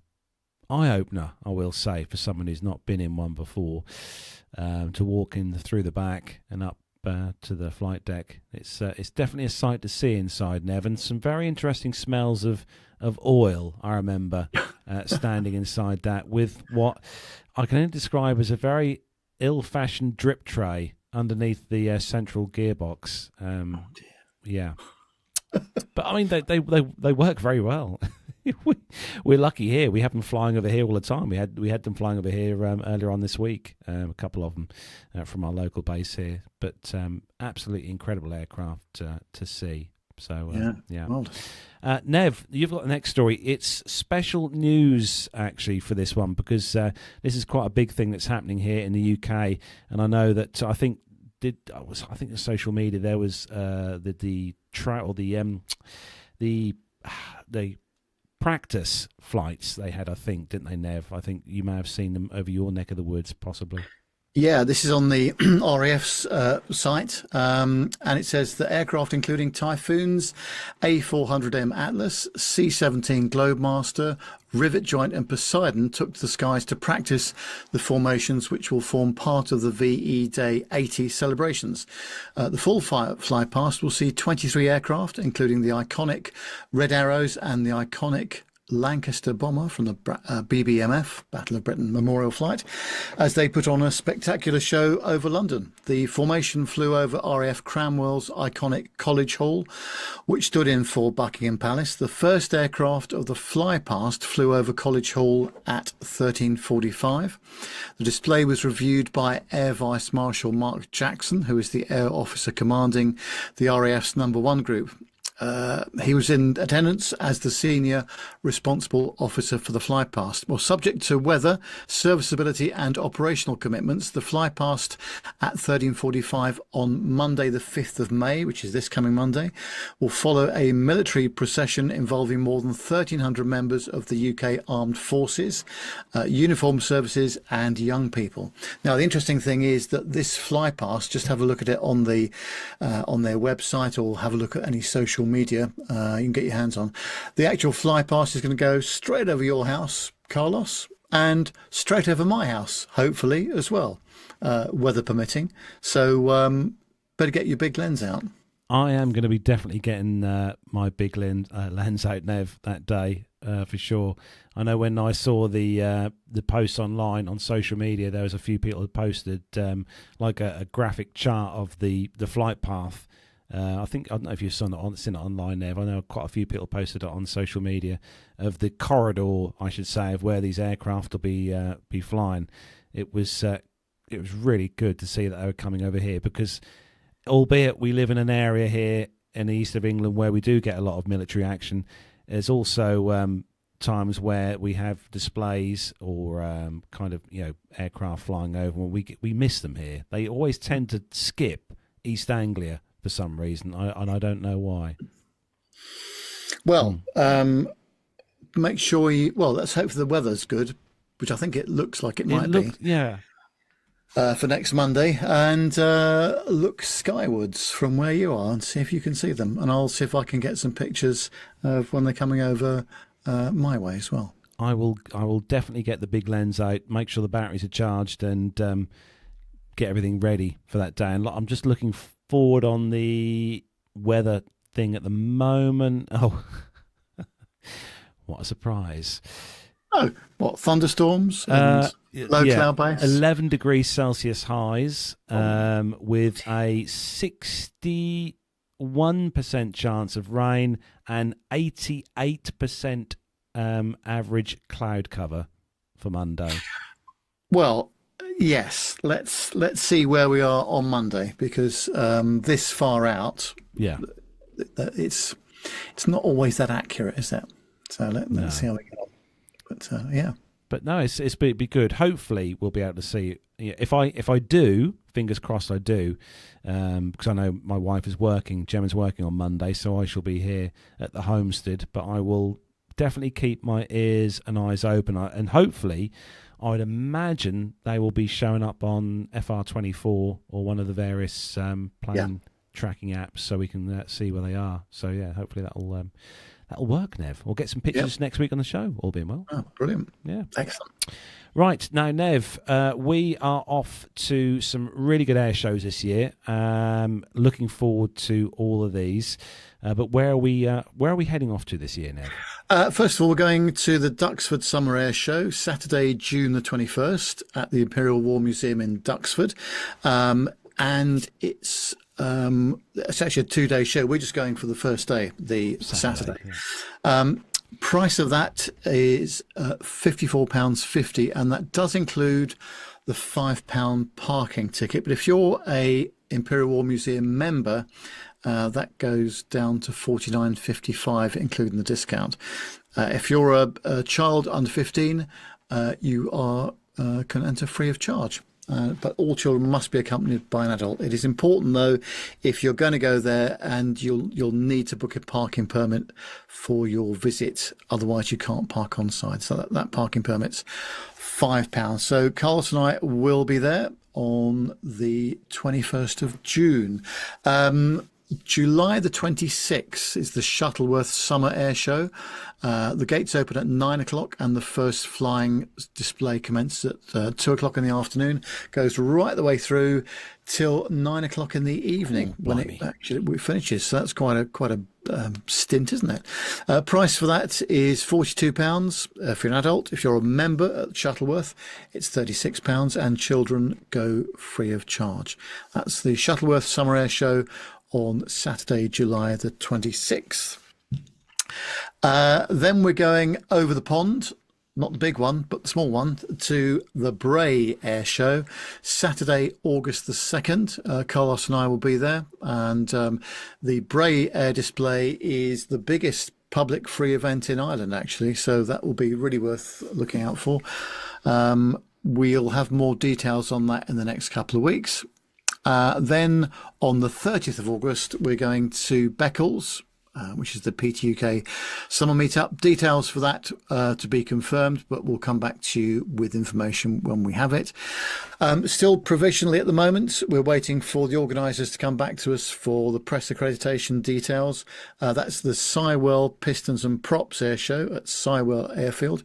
S1: eye-opener, I will say, for someone who's not been in one before, to walk in through the back and up to the flight deck. It's definitely a sight to see inside, Nev, and some very interesting smells of oil. I remember standing inside that with what I can only describe as a very ill-fashioned drip tray underneath the central gearbox. Yeah, but I mean they work very well. We're lucky here. We have them flying over here all the time. We had them flying over here earlier on this week. A couple of them from our local base here. But absolutely incredible aircraft to see. So yeah.
S3: Well,
S1: Nev, you've got the next story. It's special news actually for this one because this is quite a big thing that's happening here in the UK. And I know that I think the social media there was the practice flights they had, I think, didn't they, Nev? I think you may have seen them over your neck of the woods, possibly.
S3: Yeah, this is on the RAF's site, and it says the aircraft, including Typhoons, A400M Atlas, C-17 Globemaster, Rivet Joint, and Poseidon, took to the skies to practice the formations which will form part of the VE Day 80 celebrations. The full fly past will see 23 aircraft, including the iconic Red Arrows and the iconic Lancaster bomber from the BBMF, Battle of Britain Memorial Flight, as they put on a spectacular show over London. The formation flew over RAF Cranwell's iconic College Hall, which stood in for Buckingham Palace. The first aircraft of the fly past flew over College Hall at 13:45. The display was reviewed by Air Vice Marshal Mark Jackson, who is the air officer commanding the RAF's number 1 group. He was in attendance as the senior responsible officer for the flypast. Well, subject to weather, serviceability and operational commitments, the flypast at 13:45 on Monday the 5th of May, which is this coming Monday, will follow a military procession involving more than 1,300 members of the UK Armed Forces, uniformed services and young people. Now, the interesting thing is that this flypast, just have a look at it on their website or have a look at any social media you can get your hands on. The actual fly past is going to go straight over your house, Carlos, and straight over my house, hopefully, as well, weather permitting. So better get your big lens out.
S1: I am going to be definitely getting my big lens out, Nev, that day for sure. I know when I saw the posts online on social media, there was a few people who posted like a graphic chart of the flight path. I don't know if you've seen it online, Nev. I know quite a few people posted it on social media of the corridor, I should say, of where these aircraft will be flying. It was really good to see that they were coming over here because, albeit we live in an area here in the east of England where we do get a lot of military action, there's also times where we have displays or aircraft flying over, and we miss them here. They always tend to skip East Anglia for some reason, and I don't know why.
S3: Well, make sure let's hope the weather's good, which I think it looks like it might be.
S1: Yeah.
S3: For next Monday, and look skywards from where you are and see if you can see them. And I'll see if I can get some pictures of when they're coming over my way as well.
S1: I will definitely get the big lens out, make sure the batteries are charged, and get everything ready for that day. And I'm just looking forward on the weather thing at the moment. Oh, what a surprise.
S3: Oh, what, thunderstorms and low cloud base?
S1: 11 degrees Celsius highs with a 61% chance of rain and 88% average cloud cover for Monday.
S3: Well, yes, let's see where we are on Monday, because this far out, it's not always that accurate, is it? So let's see how we get on. But
S1: but no, it'd be good. Hopefully, we'll be able to see. If I do, fingers crossed, I do, because I know my wife is working. Gemma's working on Monday, so I shall be here at the homestead. But I will definitely keep my ears and eyes open, and hopefully, I'd imagine they will be showing up on FR24 or one of the various plane tracking apps, so we can see where they are. So yeah, hopefully that'll work, Nev. We'll get some pictures next week on the show, all being well.
S3: Oh, brilliant.
S1: Yeah.
S3: Excellent.
S1: Right, now, Nev, we are off to some really good air shows this year. Looking forward to all of these. But where are we heading off to this year, Nev?
S3: First of all, we're going to the Duxford Summer Air Show, Saturday, June the 21st at the Imperial War Museum in Duxford. And it's actually a 2-day show. We're just going for the first day, the Saturday. Yeah. Price of that is £54.50, and that does include the £5 parking ticket. But if you're a Imperial War Museum member, that goes down to £49.55, including the discount. If you're a child under 15, you can enter free of charge. But all children must be accompanied by an adult. It is important, though, if you're going to go there, and you'll need to book a parking permit for your visit. Otherwise, you can't park on site. So that parking permit's £5. So Carlos and I will be there. on the 21st of June. July the 26th is the Shuttleworth Summer Air Show. The gates open at 9 o'clock and the first flying display commences at 2 o'clock in the afternoon. Goes right the way through till 9 o'clock in the evening when it actually finishes. So that's quite a stint, isn't it? Price for that is £42 if you're an adult. If you're a member at Shuttleworth, it's £36 and children go free of charge. That's the Shuttleworth Summer Air Show on Saturday, July the 26th. Then we're going over the pond, not the big one, but the small one, to the Bray Air Show, Saturday, August the 2nd. Carlos and I will be there. And the Bray Air Display is the biggest public free event in Ireland, actually. So that will be really worth looking out for. We'll have more details on that in the next couple of weeks. Then on the 30th of August, we're going to Beccles, which is the PTUK summer meetup. Details for that to be confirmed, but we'll come back to you with information when we have it. Still provisionally at the moment, we're waiting for the organisers to come back to us for the press accreditation details. That's the Sywell Pistons and Props Air Show at Sywell Airfield.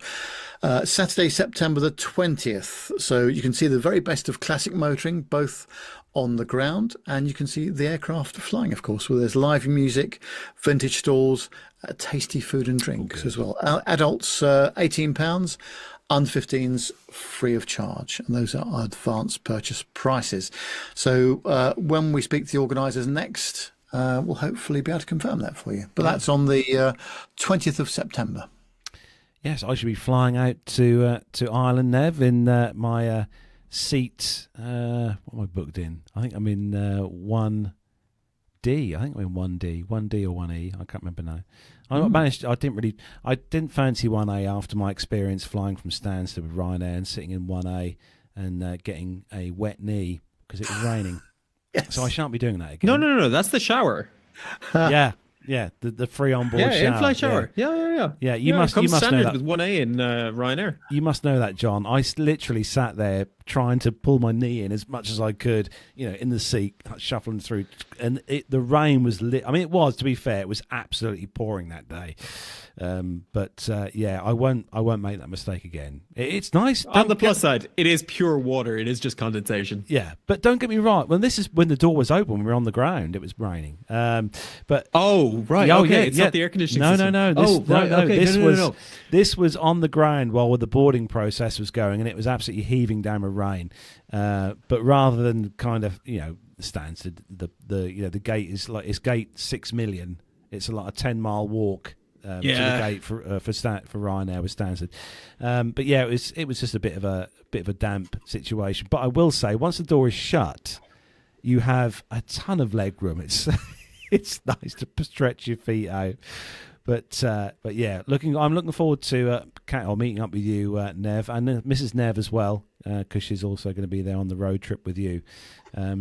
S3: Saturday, September the 20th. So you can see the very best of classic motoring, both on the ground, and you can see the aircraft flying, of course, where there's live music, vintage stalls, tasty food and drinks as well. Adults, £18, under 15s free of charge, and those are our advance purchase prices. So when we speak to the organisers next, we'll hopefully be able to confirm that for you. But that's on the 20th of September.
S1: Yes, I should be flying out to Ireland, Nev, in my seat. What am I booked in? I think I'm in 1D. I think I'm in 1D or 1E. I can't remember now. I didn't fancy 1A after my experience flying from Stansted with Ryanair and sitting in 1A and getting a wet knee because it was raining.
S3: Yes.
S1: So I shan't be doing that again.
S2: No. That's the shower.
S1: Yeah, the free on-board shower.
S2: In-flight shower. Yeah.
S1: You must know that.
S2: With 1A in Ryanair.
S1: You must know that, John. I literally sat there trying to pull my knee in as much as I could, in the seat, shuffling through, and the rain was lit. I mean, it was, to be fair, it was absolutely pouring that day. But I won't make that mistake again. It's nice.
S2: On the plus side, it is pure water. It is just condensation.
S1: Yeah, but don't get me wrong. Well, this is when the door was open. We were on the ground. It was raining. But
S2: right. It's not the air conditioning system.
S1: No. This was on the ground while the boarding process was going, and it was absolutely heaving down with rain. But rather than kind of Stansted, the gate is like it's gate 6 million. It's like a 10-mile walk. To the gate for Ryanair with Stansted, but yeah, it was just a bit of a damp situation. But I will say, once the door is shut, you have a ton of leg room. It's it's nice to stretch your feet out. But yeah, I'm looking forward to meeting up with you, Nev, and Mrs. Nev as well, because she's also going to be there on the road trip with you.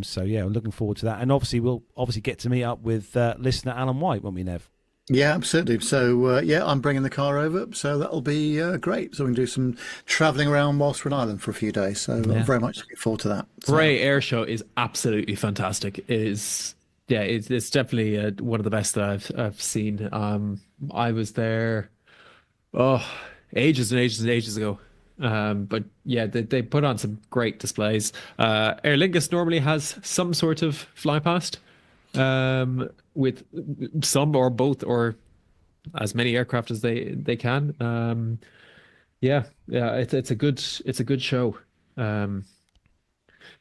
S1: So yeah, I'm looking forward to that, and we'll get to meet up with listener Alan White, won't we, Nev?
S3: Yeah, absolutely. So, I'm bringing the car over, so that'll be great. So we can do some travelling around whilst we're in Ireland for a few days. So I'm very much looking forward to that.
S2: Bray Air Show is absolutely fantastic. It's definitely one of the best that I've seen. I was there, ages and ages and ages ago. But yeah, they put on some great displays. Aer Lingus normally has some sort of fly past. With some or both or as many aircraft as they can. It's a good show.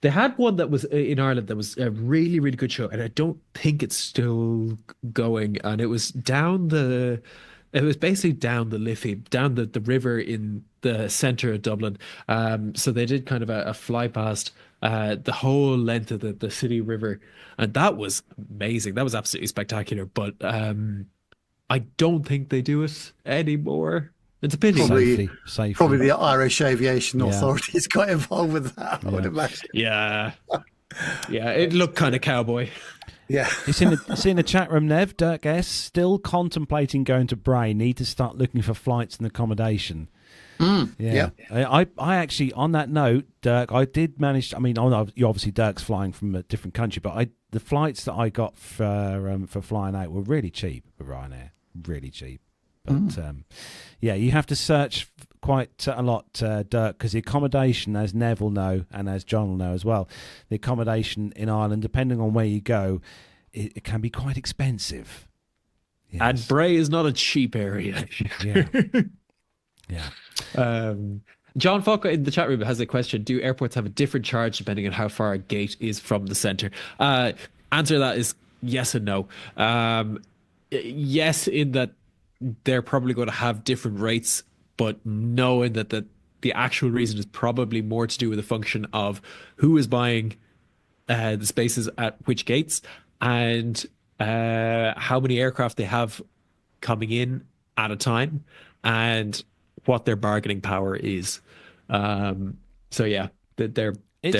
S2: They had one that was in Ireland that was a really, really good show, and I don't think it's still going. And it was basically down the Liffey, down the river in the centre of Dublin. So they did kind of a fly past the whole length of the city river, and that was amazing. That was absolutely spectacular. But I don't think they do it anymore. It's a pity.
S1: Safely.
S3: Probably the Irish Aviation Authorities got involved with that, I would imagine.
S2: Yeah, it looked kind of cowboy.
S3: Yeah.
S1: It's in the chat room, Nev. Dirk S. Still contemplating going to Bray. Need to start looking for flights and accommodation.
S3: Yeah.
S1: I actually, on that note, Dirk, I did manage. I mean, obviously Dirk's flying from a different country, but the flights that I got for flying out were really cheap with Ryanair, really cheap. But you have to search quite a lot, Dirk, because the accommodation, as Nev will know and as John will know as well, the accommodation in Ireland, depending on where you go, it can be quite expensive. Yes.
S2: And Bray is not a cheap area.
S1: Yeah.
S2: John Falco in the chat room has a question. Do airports have a different charge depending on how far a gate is from the center? Answer to that is yes and no. Yes, in that they're probably going to have different rates, but no, in that the actual reason is probably more to do with the function of who is buying the spaces at which gates and how many aircraft they have coming in at a time and what their bargaining power is. It's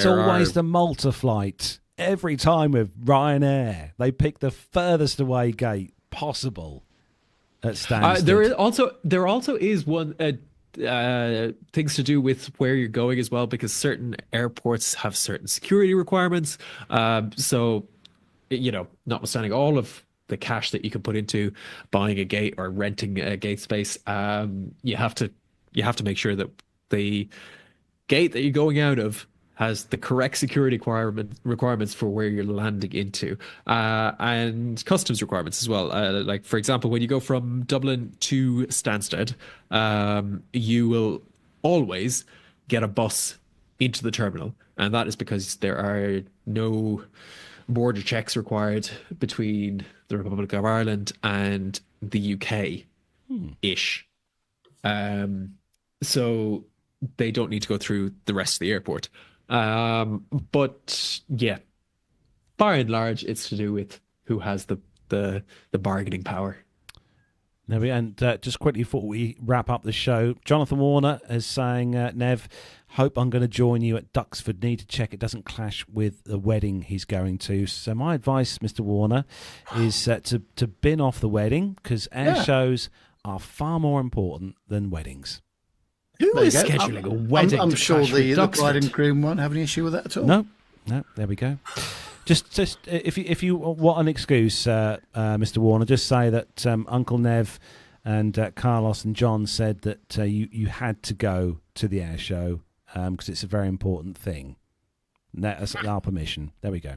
S2: always
S1: the Malta flight. Every time with Ryanair, they pick the furthest away gate possible at Stansted.
S2: There also is one things to do with where you're going as well, because certain airports have certain security requirements. So, notwithstanding all of the cash that you can put into buying a gate or renting a gate space, you have to make sure that the gate that you're going out of has the correct security requirements for where you're landing into, and customs requirements as well. Like, for example, when you go from Dublin to Stansted, you will always get a bus into the terminal, and that is because there are no border checks required between the Republic of Ireland and the UK-ish. So they don't need to go through the rest of the airport. But yeah, by and large, it's to do with who has the bargaining power.
S1: And just quickly before we wrap up the show, Jonathan Warner is saying, Nev, hope I'm going to join you at Duxford. Need to check it doesn't clash with the wedding he's going to. So my advice, Mr. Warner, is to bin off the wedding, because air shows are far more important than weddings.
S2: Who is scheduling a wedding?
S3: I'm sure the bride and groom won't have any issue with that at all.
S1: No, there we go. Just if you want an excuse, Mr. Warner, just say that Uncle Nev and Carlos and John said that you had to go to the air show because it's a very important thing. That's our permission. There we go.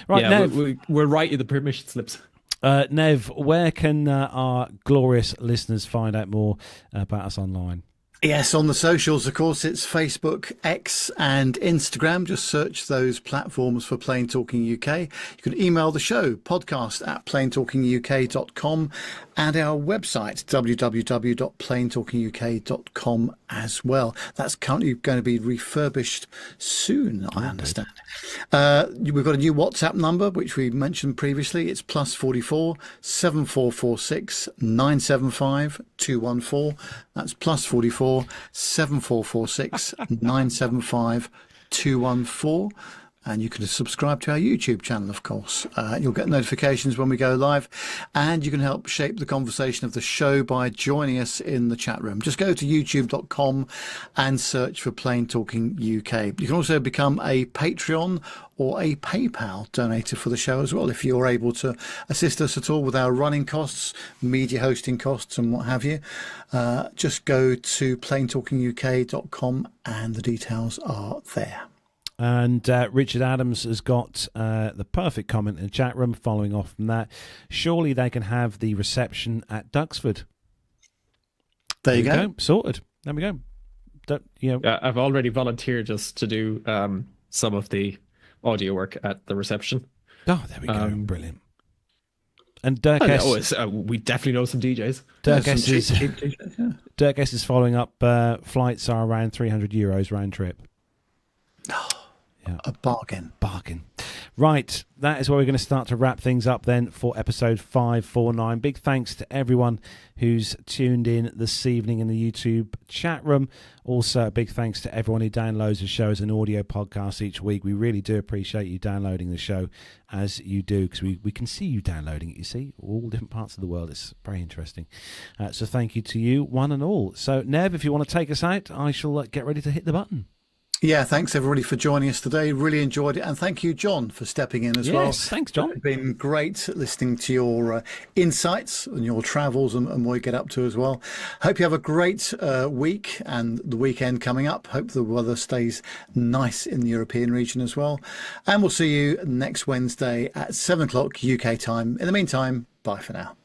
S1: Right,
S2: yeah,
S1: Nev,
S2: we'll write you the permission slips.
S1: Nev, where can our glorious listeners find out more about us online?
S3: Yes, on the socials, of course, it's Facebook, X and Instagram. Just search those platforms for Plain Talking UK. You can email the show, podcast@plaintalkinguk.com, and our website, www.plaintalkinguk.com as well. That's currently going to be refurbished soon, I understand. We've got a new WhatsApp number, which we mentioned previously. It's +44 7446 975 214. That's +44 7446 975 214. And you can subscribe to our YouTube channel, of course. You'll get notifications when we go live, and you can help shape the conversation of the show by joining us in the chat room. Just go to youtube.com and search for Plain Talking UK. You can also become a Patreon or a PayPal donator for the show as well, if you're able to assist us at all with our running costs, media hosting costs and what have you. Just go to plaintalkinguk.com and the details are there.
S1: And Richard Adams has got the perfect comment in the chat room following off from that. Surely they can have the reception at Duxford.
S3: There you go.
S1: Sorted. There we go.
S2: I've already volunteered just to do some of the audio work at the reception.
S1: Oh, there we go. Brilliant. And Dirk
S2: we definitely know some DJs.
S1: Dirk S is following up. Flights are around €300 round trip.
S3: Yeah. A bargain.
S1: Right, that is where we're going to start to wrap things up then for episode 549. Big thanks to everyone who's tuned in this evening in the YouTube chat room. Also, a big thanks to everyone who downloads the show as an audio podcast each week. We really do appreciate you downloading the show as you do, because we can see you downloading it, you see, all different parts of the world. It's very interesting. So thank you to you, one and all. So, Nev, if you want to take us out, I shall get ready to hit the button.
S3: Yeah, thanks everybody for joining us today. Really enjoyed it. And thank you, John, for stepping in as well.
S1: Yes, thanks, John.
S3: It's been great listening to your insights and your travels and what you get up to as well. Hope you have a great week and the weekend coming up. Hope the weather stays nice in the European region as well. And we'll see you next Wednesday at 7 o'clock UK time. In the meantime, bye for now.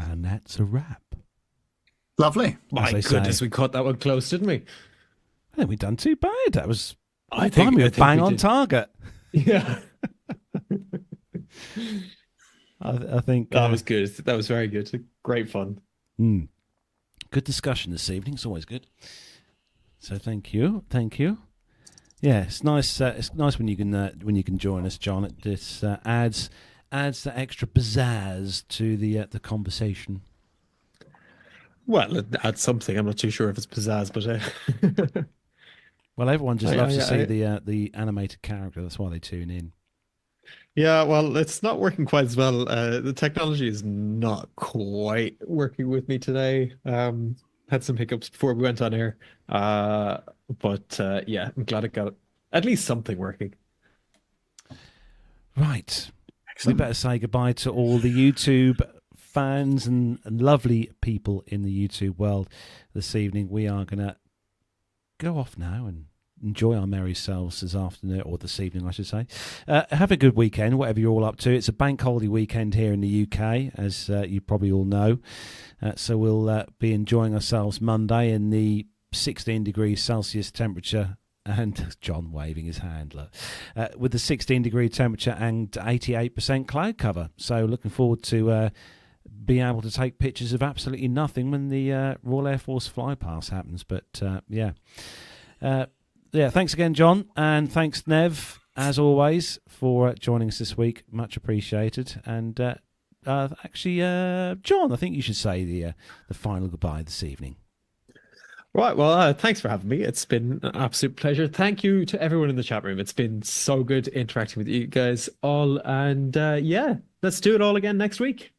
S1: And that's a wrap.
S3: Lovely.
S2: My goodness, we caught that one close, didn't we?
S1: I think we've done too bad. That was,
S2: I think
S1: we were bang on
S2: did.
S1: Target.
S2: Yeah.
S1: I think
S2: That was good. That was very good. Great fun.
S1: Good discussion this evening. It's always good. So thank you. Yeah, it's nice. It's nice when you can join us, John. It just adds that extra pizzazz to the conversation.
S2: Well, it adds something. I'm not too sure if it's pizzazz, but
S1: Well, everyone just loves to see the animated character. That's why they tune in.
S2: yeah. Well, it's not working quite as well. The technology is not quite working with me today. Had some hiccups before we went on air, but yeah, I'm glad it got at least something working.
S1: Right.
S3: Excellent.
S1: We better say goodbye to all the YouTube fans and lovely people in the YouTube world this evening. We are going to go off now and enjoy our merry selves this afternoon, or this evening, I should say. Have a good weekend, whatever you're all up to. It's a bank holiday weekend here in the UK, as you probably all know. So we'll be enjoying ourselves Monday in the 16 degrees Celsius temperature. And John waving his hand, look, with the 16-degree temperature and 88% cloud cover. So looking forward to being able to take pictures of absolutely nothing when the Royal Air Force flypast happens. But yeah, thanks again, John, and thanks, Nev, as always, for joining us this week. Much appreciated. And actually, John, I think you should say the final goodbye this evening.
S2: Right. Well, thanks for having me. It's been an absolute pleasure. Thank you to everyone in the chat room. It's been so good interacting with you guys all. And yeah, let's do it all again next week.